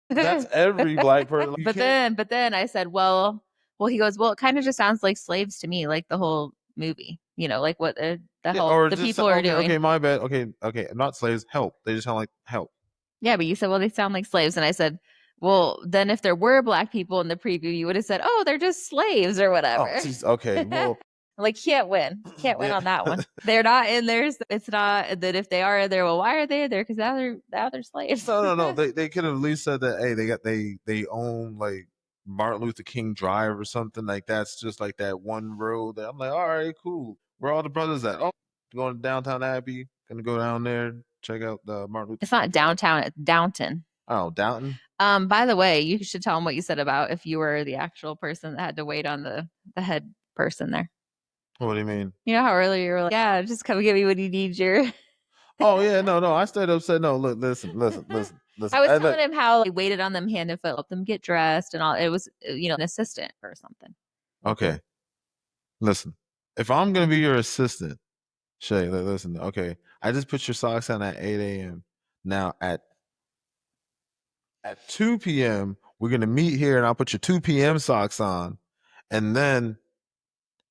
[SPEAKER 2] That's
[SPEAKER 1] it.
[SPEAKER 2] every black person. You can't.
[SPEAKER 1] But then I said, well, he goes, well, it kind of just sounds like slaves to me, like the whole movie, like what the
[SPEAKER 2] Yeah,
[SPEAKER 1] whole
[SPEAKER 2] or
[SPEAKER 1] the
[SPEAKER 2] just
[SPEAKER 1] people are
[SPEAKER 2] okay, okay,
[SPEAKER 1] doing.
[SPEAKER 2] my bad. Okay, okay, not slaves. Help. They just sound like help.
[SPEAKER 1] Yeah, but you said, well, they sound like slaves, and I said, well, then if there were black people in the preview, you would have said, oh, they're just slaves or
[SPEAKER 2] Oh,
[SPEAKER 1] whatever.
[SPEAKER 2] geez, okay. Well,
[SPEAKER 1] Like can't win
[SPEAKER 2] yeah.
[SPEAKER 1] on that one. They're not in there. So it's not that if they are in there, well, why are they in there? Because now they're slaves.
[SPEAKER 2] No, no, no. They could have at least said that. Hey, they own like Martin Luther King Drive or something like that's just like that one road. That I'm like, all right, cool. Where all the brothers at? Oh, going to downtown Abbey. Gonna go down there check out the Martin Luther
[SPEAKER 1] It's
[SPEAKER 2] King
[SPEAKER 1] not
[SPEAKER 2] Drive.
[SPEAKER 1] downtown. It's Downton.
[SPEAKER 2] Oh, Downton.
[SPEAKER 1] By the way, you should tell them what you said about if you were the actual person that had to wait on the head person there.
[SPEAKER 2] What do you mean?
[SPEAKER 1] You know how earlier you were like, yeah, just come get me when you need your.
[SPEAKER 2] Oh yeah, no, no. I straight up said no. Look, listen, listen, listen, listen.
[SPEAKER 1] I was
[SPEAKER 2] I
[SPEAKER 1] telling
[SPEAKER 2] look.
[SPEAKER 1] him how I waited on them hand and foot, helped them get dressed and all. It was, an assistant or something.
[SPEAKER 2] Okay, listen. If I'm gonna be your assistant, Shay, listen. Okay, I just put your socks on at 8 a.m. Now at 2 p.m. we're gonna meet here, and I'll put your 2 p.m. socks on, and then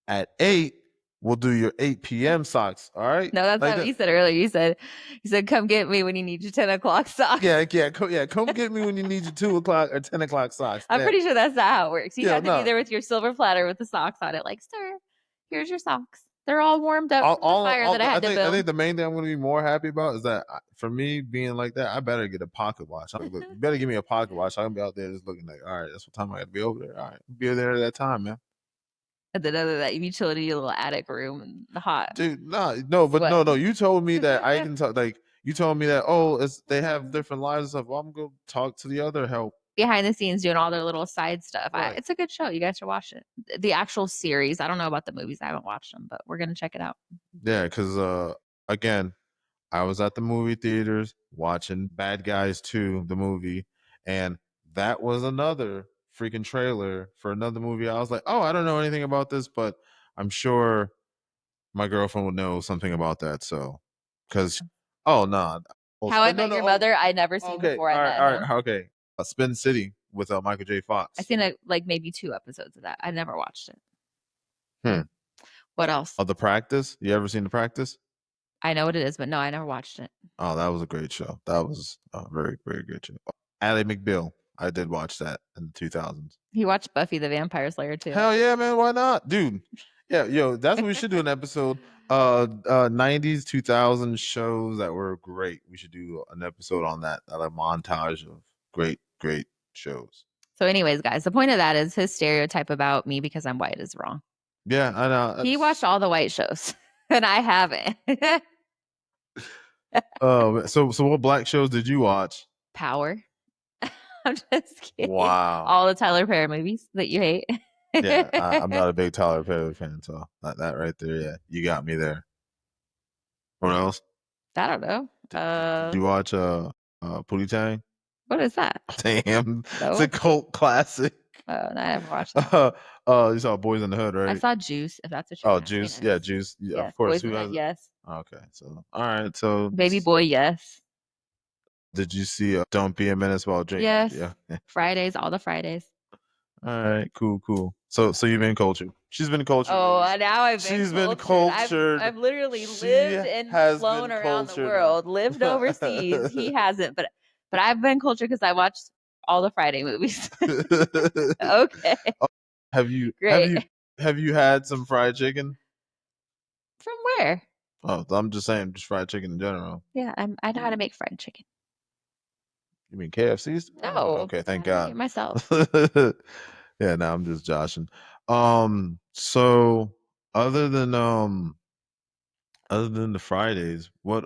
[SPEAKER 2] at 8 we'll do your 8 p.m. socks. All right,
[SPEAKER 1] No, that's
[SPEAKER 2] like
[SPEAKER 1] not what
[SPEAKER 2] that.
[SPEAKER 1] you said earlier. You said, come get me when you need your 10 o'clock socks.
[SPEAKER 2] Yeah, yeah, yeah. Come get me when you need your 2 o'clock or 10 o'clock socks.
[SPEAKER 1] I'm
[SPEAKER 2] Yeah,
[SPEAKER 1] pretty sure that's not how it works. You
[SPEAKER 2] yeah,
[SPEAKER 1] have to be
[SPEAKER 2] no.
[SPEAKER 1] there with your silver platter with the socks on it. Like, sir, here's your socks. They're all warmed up from the fire that I had to
[SPEAKER 2] I
[SPEAKER 1] build.
[SPEAKER 2] think the main thing I'm going to be more happy about is that for me being like that, I better get a pocket watch. I'm like, look, you better give me a pocket watch. I'm gonna be out there just looking like, all right, that's what time I got to be over there. All right, be there at that time, man.
[SPEAKER 1] And then other than that, you be chilling in your little attic room in the hot
[SPEAKER 2] Dude, nah, no, but
[SPEAKER 1] sweat.
[SPEAKER 2] no, no. You told me that I can talk. Like you told me that it's they have different lives and stuff. Well, I'm gonna talk to the other help.
[SPEAKER 1] Behind the scenes doing all their little side stuff.
[SPEAKER 2] Right.
[SPEAKER 1] It's a good show. You guys should watch it. The actual series. I don't know about the movies. I haven't watched them, but we're gonna check it out.
[SPEAKER 2] Yeah, because again, I was at the movie theaters watching Bad Guys 2, the movie, and that was another freaking trailer for another movie. I was like, oh, I don't know anything about this, but I'm sure my girlfriend would know something about that. So, because, oh, no.
[SPEAKER 1] How I
[SPEAKER 2] No,
[SPEAKER 1] Met
[SPEAKER 2] no.
[SPEAKER 1] Your Mother, I'd never
[SPEAKER 2] Oh,
[SPEAKER 1] seen
[SPEAKER 2] okay.
[SPEAKER 1] before I
[SPEAKER 2] All right.
[SPEAKER 1] met
[SPEAKER 2] All
[SPEAKER 1] him.
[SPEAKER 2] right. Okay. Spin City with Michael J.
[SPEAKER 1] I
[SPEAKER 2] Fox.
[SPEAKER 1] seen like maybe 2 episodes of that. I never watched it.
[SPEAKER 2] Hmm.
[SPEAKER 1] What else?
[SPEAKER 2] Oh, The Practice. You ever seen The Practice?
[SPEAKER 1] I know what it is, but no, I never watched it.
[SPEAKER 2] Oh, that was a great show. That was a very, very good show. Ally McBeal. I did watch that in the 2000s.
[SPEAKER 1] He watched Buffy the Vampire Slayer too.
[SPEAKER 2] Hell yeah, man. Why not? Dude. Yeah, yo, that's what we should do an episode. 90s, 2000s shows that were great. We should do an episode on that. A montage of great, great shows.
[SPEAKER 1] So, anyways, guys, the point of that is his stereotype about me because I'm white is wrong.
[SPEAKER 2] Yeah, I know.
[SPEAKER 1] He watched all the white shows, and I haven't.
[SPEAKER 2] So what black shows did you watch?
[SPEAKER 1] Power. I'm just kidding.
[SPEAKER 2] Wow.
[SPEAKER 1] All the Tyler Perry movies that you hate.
[SPEAKER 2] Yeah, I'm not a big Tyler Perry fan, so that right there, yeah, you got me there. What else?
[SPEAKER 1] I don't know.
[SPEAKER 2] Did you watch Pootie Tang?
[SPEAKER 1] What is that?
[SPEAKER 2] Damn, it's a
[SPEAKER 1] No.
[SPEAKER 2] cult classic.
[SPEAKER 1] Oh, I haven't watched that.
[SPEAKER 2] You saw Boys in the Hood,
[SPEAKER 1] I
[SPEAKER 2] right?
[SPEAKER 1] saw Juice, if that's what you're
[SPEAKER 2] Oh,
[SPEAKER 1] asking
[SPEAKER 2] Juice. Yeah,
[SPEAKER 1] us.
[SPEAKER 2] Juice. Yeah, of
[SPEAKER 1] Yes,
[SPEAKER 2] course.
[SPEAKER 1] Boys
[SPEAKER 2] Who
[SPEAKER 1] in the Hood,
[SPEAKER 2] has?
[SPEAKER 1] yes.
[SPEAKER 2] Okay, so all right. So
[SPEAKER 1] Baby Boy, yes.
[SPEAKER 2] did you see Don't Be a Menace While Drinking?
[SPEAKER 1] Yes.
[SPEAKER 2] Yeah.
[SPEAKER 1] Fridays, all the Fridays.
[SPEAKER 2] All right, cool, cool. So you've been cultured. She's been cultured,
[SPEAKER 1] Oh,
[SPEAKER 2] ladies.
[SPEAKER 1] now I've been
[SPEAKER 2] She's been
[SPEAKER 1] cultured.
[SPEAKER 2] cultured.
[SPEAKER 1] I've literally
[SPEAKER 2] She
[SPEAKER 1] lived and
[SPEAKER 2] has
[SPEAKER 1] flown
[SPEAKER 2] been
[SPEAKER 1] around the
[SPEAKER 2] cultured.
[SPEAKER 1] world, lived overseas. He hasn't, but I've been cultured because I watched all the Friday movies. Okay,
[SPEAKER 2] have you have
[SPEAKER 1] great.
[SPEAKER 2] you have you had some fried chicken?
[SPEAKER 1] From where?
[SPEAKER 2] Oh, I'm just saying, just fried chicken in general.
[SPEAKER 1] Yeah, I know how to make fried chicken.
[SPEAKER 2] You mean KFC's? Oh,
[SPEAKER 1] No,
[SPEAKER 2] okay,
[SPEAKER 1] I know
[SPEAKER 2] thank
[SPEAKER 1] how to make
[SPEAKER 2] God.
[SPEAKER 1] it myself.
[SPEAKER 2] Yeah, no, I'm just joshing. So other than the Fridays, what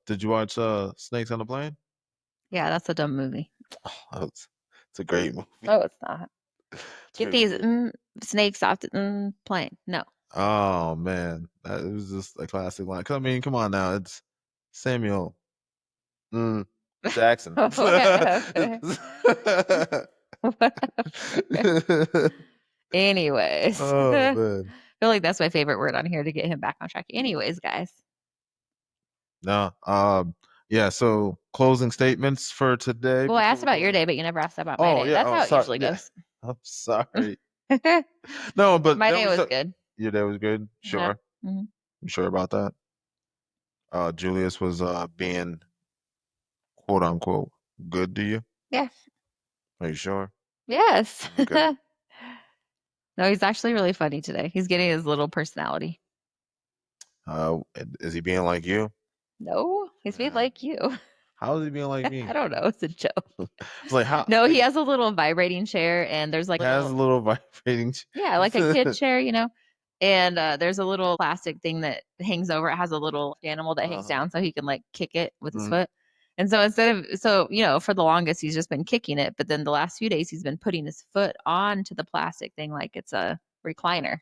[SPEAKER 2] did you watch Snakes on the Plane?
[SPEAKER 1] Yeah, that's a dumb movie.
[SPEAKER 2] It's a great movie.
[SPEAKER 1] No, it's not.
[SPEAKER 2] It's a
[SPEAKER 1] Get
[SPEAKER 2] great
[SPEAKER 1] these
[SPEAKER 2] movie.
[SPEAKER 1] snakes off the plane. No.
[SPEAKER 2] Oh man, that it was just a classic line. I mean, come on now, it's Samuel mm, Jackson.
[SPEAKER 1] Whatever. Whatever. Anyways,
[SPEAKER 2] Oh
[SPEAKER 1] I
[SPEAKER 2] man.
[SPEAKER 1] feel like that's my favorite word on here to get him back on track. Anyways, guys.
[SPEAKER 2] No. Yeah, so closing statements for today
[SPEAKER 1] Well, I
[SPEAKER 2] before
[SPEAKER 1] asked
[SPEAKER 2] we
[SPEAKER 1] about
[SPEAKER 2] close
[SPEAKER 1] your
[SPEAKER 2] it.
[SPEAKER 1] day, but you never asked about my
[SPEAKER 2] Oh
[SPEAKER 1] day.
[SPEAKER 2] yeah,
[SPEAKER 1] That's
[SPEAKER 2] oh
[SPEAKER 1] how it
[SPEAKER 2] sorry.
[SPEAKER 1] usually
[SPEAKER 2] Yeah.
[SPEAKER 1] goes.
[SPEAKER 2] I'm sorry. No, but
[SPEAKER 1] My
[SPEAKER 2] then
[SPEAKER 1] day
[SPEAKER 2] we
[SPEAKER 1] was
[SPEAKER 2] start
[SPEAKER 1] good.
[SPEAKER 2] your day was good?
[SPEAKER 1] Yeah.
[SPEAKER 2] Sure.
[SPEAKER 1] Mhm.
[SPEAKER 2] You sure about that? Julius was being quote unquote good to you?
[SPEAKER 1] Yeah.
[SPEAKER 2] Are you sure?
[SPEAKER 1] Yes.
[SPEAKER 2] Okay.
[SPEAKER 1] No, he's actually really funny today. He's getting his little personality.
[SPEAKER 2] Uh, is he being like you?
[SPEAKER 1] No, he's being
[SPEAKER 2] Uh,
[SPEAKER 1] like you.
[SPEAKER 2] how is he being like
[SPEAKER 1] I
[SPEAKER 2] me?
[SPEAKER 1] don't know. It's a joke.
[SPEAKER 2] It's like how
[SPEAKER 1] No, he
[SPEAKER 2] like
[SPEAKER 1] has a little vibrating chair, and there's like
[SPEAKER 2] he has a
[SPEAKER 1] little,
[SPEAKER 2] little vibrating.
[SPEAKER 1] yeah, like a kid chair, and there's a little plastic thing that hangs over. It has a little animal that hangs
[SPEAKER 2] Uh-huh.
[SPEAKER 1] down so he can like kick it with his
[SPEAKER 2] Mhm.
[SPEAKER 1] foot. And so instead of, so, for the longest, he's just been kicking it. But then the last few days, he's been putting his foot onto the plastic thing like it's a recliner.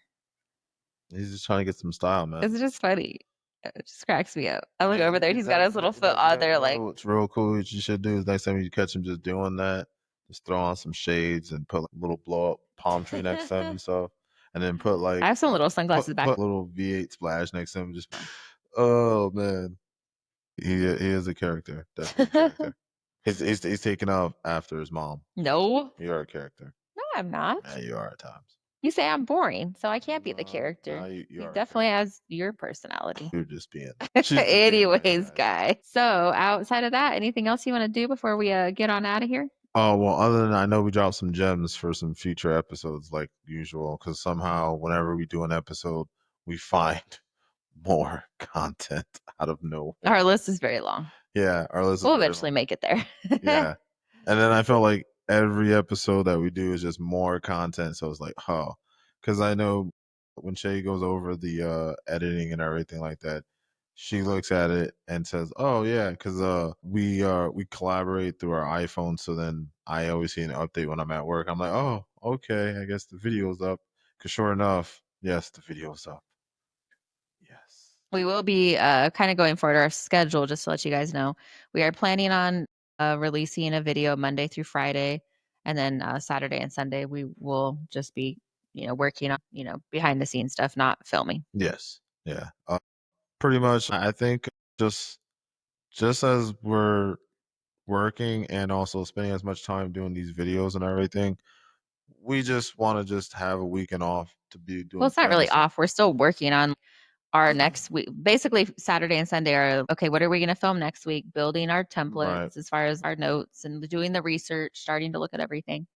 [SPEAKER 2] He's just trying to get some style, man.
[SPEAKER 1] It's just funny. It just cracks me up. I look
[SPEAKER 2] Yeah,
[SPEAKER 1] over there, he's got his little foot on there,
[SPEAKER 2] you know
[SPEAKER 1] like,
[SPEAKER 2] what's real cool? What you should do is next time you catch him just doing that, just throw on some shades and put like, a little blow up palm tree next to him and stuff, and then put
[SPEAKER 1] I
[SPEAKER 2] like
[SPEAKER 1] have some little sunglasses back.
[SPEAKER 2] put little V8 splash next to him. Just oh man, he is a character, definitely a character. He's taken off after his mom.
[SPEAKER 1] No,
[SPEAKER 2] You are a character.
[SPEAKER 1] no, I'm not.
[SPEAKER 2] Yeah, you are at times.
[SPEAKER 1] You say I'm boring, so I can't be the
[SPEAKER 2] No,
[SPEAKER 1] character.
[SPEAKER 2] you
[SPEAKER 1] He
[SPEAKER 2] are a
[SPEAKER 1] definitely
[SPEAKER 2] character.
[SPEAKER 1] has your personality.
[SPEAKER 2] She's just being nice,
[SPEAKER 1] Anyways,
[SPEAKER 2] guys.
[SPEAKER 1] guys. So outside of that, anything else you want to do before we get on out of here?
[SPEAKER 2] Oh, well, other than I know we dropped some gems for some future episodes like usual, because somehow whenever we do an episode, we find more content out of nowhere.
[SPEAKER 1] Our list is very long.
[SPEAKER 2] Yeah, our list is
[SPEAKER 1] We'll
[SPEAKER 2] very
[SPEAKER 1] eventually
[SPEAKER 2] long.
[SPEAKER 1] make it there.
[SPEAKER 2] Yeah. And then I felt like every episode that we do is just more content. So it's like, oh, because I know when Shay goes over the editing and everything like that, she looks at it and says, "Oh yeah," because we collaborate through our iPhone. So then I always see an update when I'm at work. I'm like, "Oh, okay, I guess the video's up." Because sure enough, yes, the video's up. Yes.
[SPEAKER 1] We will be kind of going forward our schedule, just to let you guys know. We are planning on releasing a video Monday through Friday, and then Saturday and Sunday we will just be, working on, behind the scenes stuff, not filming.
[SPEAKER 2] Yes. Yeah. Pretty much. I think just just as we're working and also spending as much time doing these videos and everything, we just want to just have a weekend off to be
[SPEAKER 1] Well,
[SPEAKER 2] doing
[SPEAKER 1] it's not really
[SPEAKER 2] family stuff.
[SPEAKER 1] off. We're still working on our next week. Basically, Saturday and Sunday are okay. What are we going to film next week? Building our
[SPEAKER 2] Right.
[SPEAKER 1] templates as far as our notes and doing the research, starting to look at everything,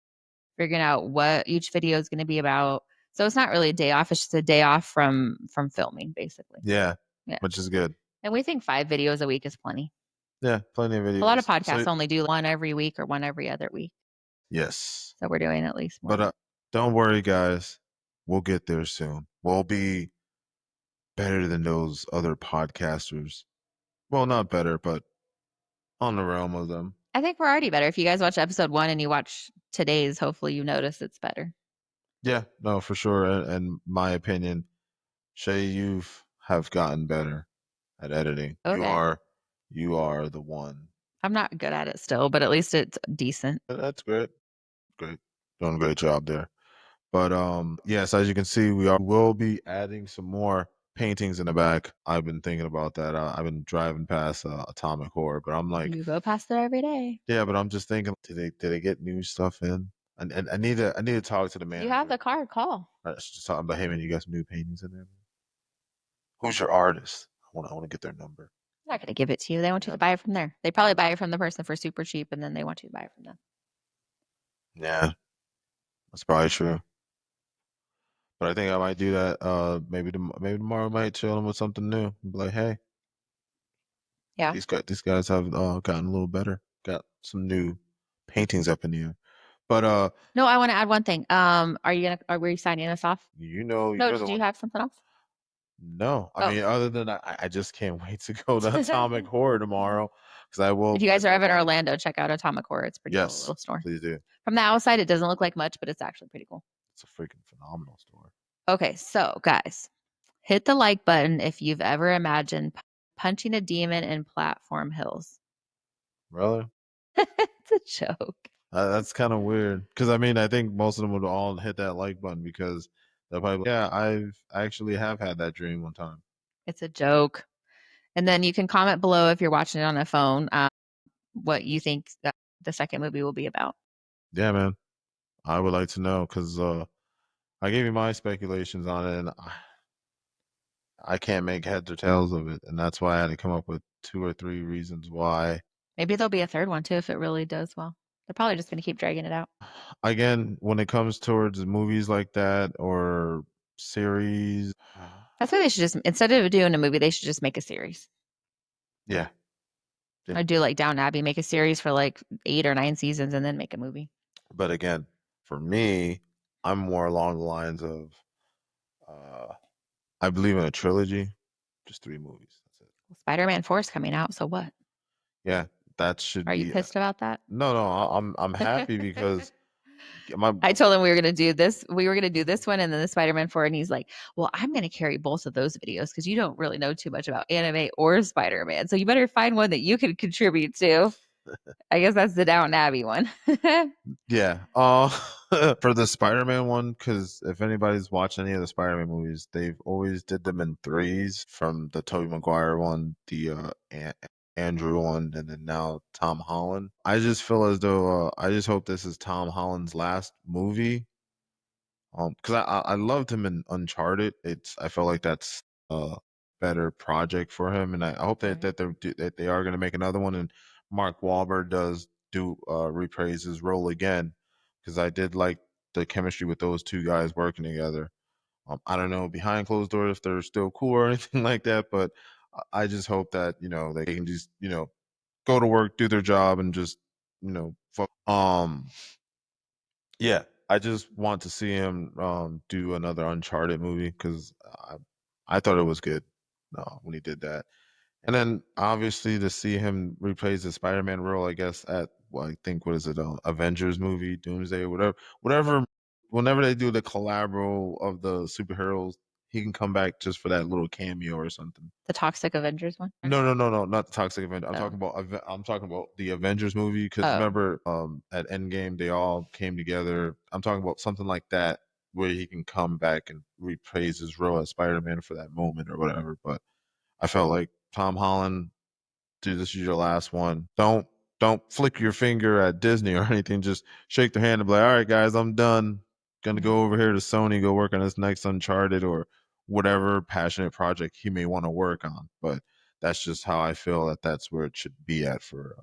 [SPEAKER 1] figuring out what each video is going to be about. So it's not really a day off. It's just a day off from filming, basically.
[SPEAKER 2] Yeah.
[SPEAKER 1] Yeah,
[SPEAKER 2] Which is good.
[SPEAKER 1] and we think 5 videos a week is plenty.
[SPEAKER 2] Yeah. Plenty of
[SPEAKER 1] A lot of
[SPEAKER 2] videos.
[SPEAKER 1] podcasts
[SPEAKER 2] So
[SPEAKER 1] only do one every week or one every other week.
[SPEAKER 2] yes.
[SPEAKER 1] So we're doing at least
[SPEAKER 2] But
[SPEAKER 1] one.
[SPEAKER 2] don't worry, guys. We'll get there soon. We'll be better than those other podcasters. Well, not better, but on the realm of them.
[SPEAKER 1] I think we're already better. If you guys watch episode 1 and you watch today's, hopefully you notice it's better.
[SPEAKER 2] Yeah. No, for sure. And my opinion, Shay, you've have gotten better at editing.
[SPEAKER 1] Okay.
[SPEAKER 2] You are the one.
[SPEAKER 1] I'm not good at it still, but at least it's decent.
[SPEAKER 2] That's great. Great. doing a great job there. But yes, as you can see, will be adding some more paintings in the back. I've been thinking about that. I've been driving past Atomic Horror, but I'm like,
[SPEAKER 1] You go past it every day.
[SPEAKER 2] yeah, but I'm just thinking, did they get new stuff in? And I need to talk to the
[SPEAKER 1] You have
[SPEAKER 2] manager.
[SPEAKER 1] the card, call.
[SPEAKER 2] I should just talk about, hey man, you got some new paintings in there? Who's your artist? I want to get their number.
[SPEAKER 1] I'm not going to give it to you. They want you
[SPEAKER 2] Yeah,
[SPEAKER 1] to buy it from there. They probably buy it from the person for super cheap, and then they want you to buy it from them.
[SPEAKER 2] yeah, that's probably true. But I think I might do that. Maybe tomorrow I might chill them with something new. Be like, hey,
[SPEAKER 1] Yeah.
[SPEAKER 2] these guys have gotten a little better. Got some new paintings up in the air. But
[SPEAKER 1] No, I want to add one thing. Were you signing us off? No,
[SPEAKER 2] you're the
[SPEAKER 1] did you
[SPEAKER 2] one.
[SPEAKER 1] have something else?
[SPEAKER 2] No, I
[SPEAKER 1] Oh.
[SPEAKER 2] mean, other than I just can't wait to go to Atomic Horror tomorrow because I
[SPEAKER 1] If
[SPEAKER 2] will.
[SPEAKER 1] you
[SPEAKER 2] I
[SPEAKER 1] guys are
[SPEAKER 2] do
[SPEAKER 1] ever in
[SPEAKER 2] plan.
[SPEAKER 1] Orlando, check out Atomic Horror. It's pretty cool,
[SPEAKER 2] Yes,
[SPEAKER 1] little store.
[SPEAKER 2] please do.
[SPEAKER 1] From the outside, it doesn't look like much, but it's actually pretty cool.
[SPEAKER 2] It's a freaking phenomenal store.
[SPEAKER 1] Okay, so guys, hit the like button if you've ever imagined punching a demon in platform hills.
[SPEAKER 2] Really?
[SPEAKER 1] It's a joke.
[SPEAKER 2] That's kind of weird because I mean I think most of them would all hit that like button because they're probably yeah I actually have had that dream one time.
[SPEAKER 1] It's a joke. And then you can comment below if you're watching it on a phone, what you think the second movie will be about.
[SPEAKER 2] Yeah, man, I would like to know because I gave you my speculations on it and I can't make heads or tails of it, and that's why I had to come up with two or three reasons why.
[SPEAKER 1] Maybe there'll be a third one too if it really does well. They're probably just going to keep dragging it out.
[SPEAKER 2] Again, when it comes towards movies like that or series,
[SPEAKER 1] That's why they should just, instead of doing a movie, they should just make a series.
[SPEAKER 2] yeah, yeah.
[SPEAKER 1] I do like Down Abbey, make a series for like 8 or 9 seasons and then make a movie.
[SPEAKER 2] But again, for me, I'm more along the lines of uh, I believe in a trilogy, just three movies. That's it.
[SPEAKER 1] Well, Spider-Man 4 is coming out, so what?
[SPEAKER 2] Yeah, that should
[SPEAKER 1] Are you
[SPEAKER 2] be.
[SPEAKER 1] pissed about that?
[SPEAKER 2] No, no, I'm happy because my
[SPEAKER 1] I told him we were gonna do this. We were gonna do this one and then the Spider-Man 4, and he's like, "Well, I'm gonna carry both of those videos because you don't really know too much about anime or Spider-Man, so you better find one that you can contribute to." I guess that's the Downton Abbey one.
[SPEAKER 2] yeah. For the Spider-Man one, because if anybody's watched any of the Spider-Man movies, they've always did them in threes. From the Tobey Maguire one, the Andrew one, and then now Tom Holland. I just feel as though I just hope this is Tom Holland's last movie. Because I loved him in Uncharted. I felt like that's a better project for him, and I hope that
[SPEAKER 1] Right.
[SPEAKER 2] that they are going to make another one. And Mark Wahlberg does do reprise his role again, because I did like the chemistry with those two guys working together. I don't know behind closed doors if they're still cool or anything like that, but I just hope that they can just go to work, do their job, and just yeah, I just want to see him do another Uncharted movie because I thought it was good when he did that, and then obviously to see him reprise the Spider-Man role, I guess at well, I think what is it, Avengers movie, Doomsday, or whatever. Whenever they do the collabo of the superheroes, he can come back just for that little cameo or something.
[SPEAKER 1] The Toxic Avengers one?
[SPEAKER 2] No, no, no, no, not the Toxic Avenger.
[SPEAKER 1] Oh.
[SPEAKER 2] I'm talking about the Avengers movie because
[SPEAKER 1] Oh.
[SPEAKER 2] remember, at Endgame they all came together. I'm talking about something like that where he can come back and reprise his role as Spider-Man for that moment or whatever. But I felt like Tom Holland, dude, this is your last one. Don't flick your finger at Disney or anything. Just shake their hand and be like, all right, guys, I'm done. Gonna
[SPEAKER 1] Mhm.
[SPEAKER 2] go over here to Sony, go work on this next Uncharted or whatever passionate project he may want to work on. But that's just how I feel that that's where it should be at for.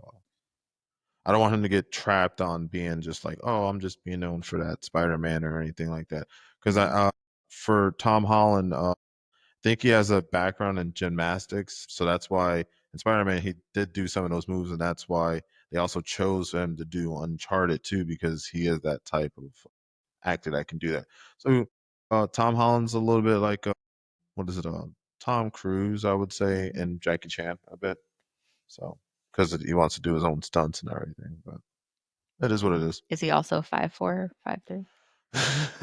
[SPEAKER 2] I don't want him to get trapped on being just like, oh, I'm just being known for that Spider-Man or anything like that. Because I, for Tom Holland, think he has a background in gymnastics, so that's why in Spider-Man he did do some of those moves, and that's why they also chose him to do Uncharted too, because he is that type of actor that can do that. So Tom Holland's a little bit like what is it? Tom Cruise, I would say, and Jackie Chan a bit. So because he wants to do his own stunts and everything, but it is what it is.
[SPEAKER 1] Is he also 5'4", 5'3"?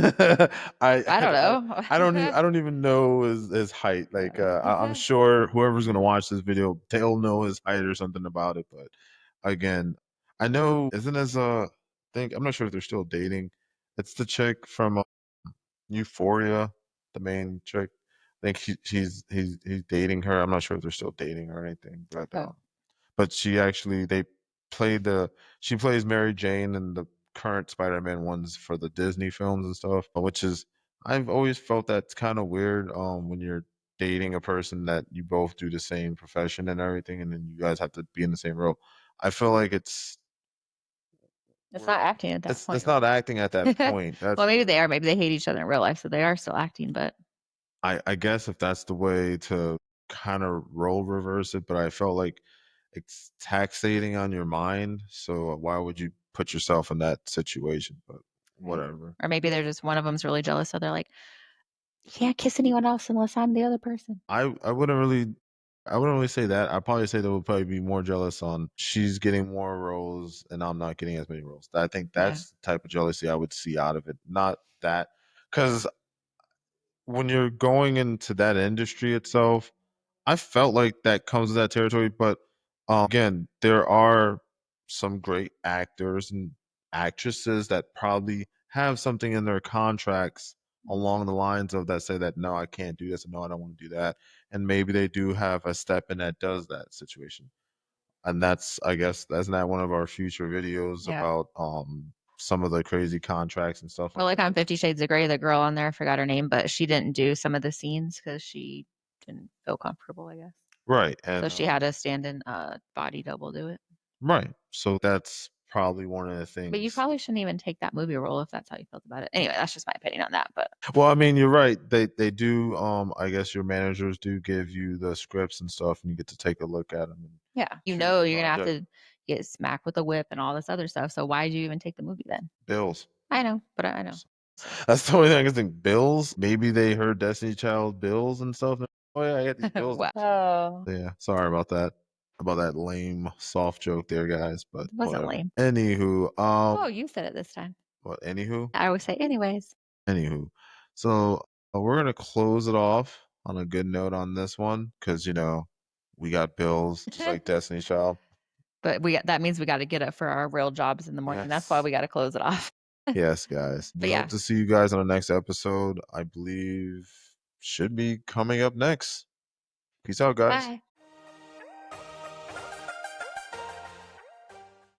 [SPEAKER 2] I,
[SPEAKER 1] I don't
[SPEAKER 2] I
[SPEAKER 1] know.
[SPEAKER 2] I don't even know his height. Like I'm sure whoever's gonna watch this video, they'll know his height or something about it. But again, I know isn't as think I'm not sure if they're still dating. It's the chick from Euphoria, the main chick. I think he's dating her. I'm not sure if they're still dating or anything,
[SPEAKER 1] Oh,
[SPEAKER 2] but she actually they played the she plays Mary Jane in the current Spider-Man ones for the Disney films and stuff, which is I've always felt that's kind of weird when you're dating a person that you both do the same profession and everything and then you guys have to be in the same role. I feel like
[SPEAKER 1] it's
[SPEAKER 2] we're
[SPEAKER 1] not acting at that point,
[SPEAKER 2] it's not
[SPEAKER 1] right?
[SPEAKER 2] acting at that point. That's
[SPEAKER 1] Well,
[SPEAKER 2] what
[SPEAKER 1] maybe
[SPEAKER 2] it
[SPEAKER 1] they
[SPEAKER 2] is.
[SPEAKER 1] are. Maybe they hate each other in real life, so they are still acting. But
[SPEAKER 2] I guess if that's the way to kind of role reverse it, but I felt like it's taxating on your mind. So why would you put yourself in that situation? But
[SPEAKER 1] right,
[SPEAKER 2] whatever.
[SPEAKER 1] or maybe they're just one of them's really jealous, so they're like, "You can't kiss anyone else unless I'm the other person."
[SPEAKER 2] I wouldn't really say that. I'd probably say they would probably be more jealous on she's getting more roles and I'm not getting as many roles. I think
[SPEAKER 1] Yeah,
[SPEAKER 2] that's the type of jealousy I would see out of it. Not that because when you're going into that industry itself, I felt like that comes with that territory, but again, there are some great actors and actresses that probably have something in their contracts along the lines of that say that no, I can't do this, and no, I don't want to do that, and maybe they do have a step in that does that situation, and that's I guess that's not one of our future videos
[SPEAKER 1] yeah.
[SPEAKER 2] about some of the crazy contracts and stuff
[SPEAKER 1] Well,
[SPEAKER 2] like
[SPEAKER 1] like on
[SPEAKER 2] that.
[SPEAKER 1] 50 Shades of Grey, the girl on there, I forgot her name, but she didn't do some of the scenes because she didn't feel comfortable, I guess.
[SPEAKER 2] Right,
[SPEAKER 1] So
[SPEAKER 2] and
[SPEAKER 1] she had a stand-in body double do it.
[SPEAKER 2] right, so that's probably one of the
[SPEAKER 1] But you
[SPEAKER 2] things.
[SPEAKER 1] probably shouldn't even take that movie role if that's how you felt about it. Anyway, that's just my opinion on that. But
[SPEAKER 2] Well, I mean, you're right. They do. I guess your managers do give you the scripts and stuff, and you get to take a look at them and
[SPEAKER 1] yeah, you
[SPEAKER 2] choose
[SPEAKER 1] know
[SPEAKER 2] the
[SPEAKER 1] you're gonna have
[SPEAKER 2] project.
[SPEAKER 1] to get smacked with a whip and all this other stuff. So why did you even take the movie then?
[SPEAKER 2] Bills.
[SPEAKER 1] I know, but I know.
[SPEAKER 2] That's the only thing I can think. Bills. Maybe they heard Destiny Child bills and stuff. Oh yeah, I got these bills.
[SPEAKER 1] Wow. Oh,
[SPEAKER 2] Yeah, sorry about that. About that lame soft joke there, guys. But
[SPEAKER 1] it wasn't
[SPEAKER 2] whatever.
[SPEAKER 1] lame.
[SPEAKER 2] Anywho,
[SPEAKER 1] Oh, you said it this time.
[SPEAKER 2] what? Anywho.
[SPEAKER 1] I always say, anyways.
[SPEAKER 2] Anywho, so we're gonna close it off on a good note on this one because we got bills just like Destiny Child.
[SPEAKER 1] But that means we got to get up for our real jobs in the morning. That's why
[SPEAKER 2] Yes,
[SPEAKER 1] we got to close it off.
[SPEAKER 2] yes, guys.
[SPEAKER 1] But
[SPEAKER 2] We hope
[SPEAKER 1] yeah,
[SPEAKER 2] to see you guys on the next episode. I believe should be coming up next. Peace out, guys.
[SPEAKER 1] bye.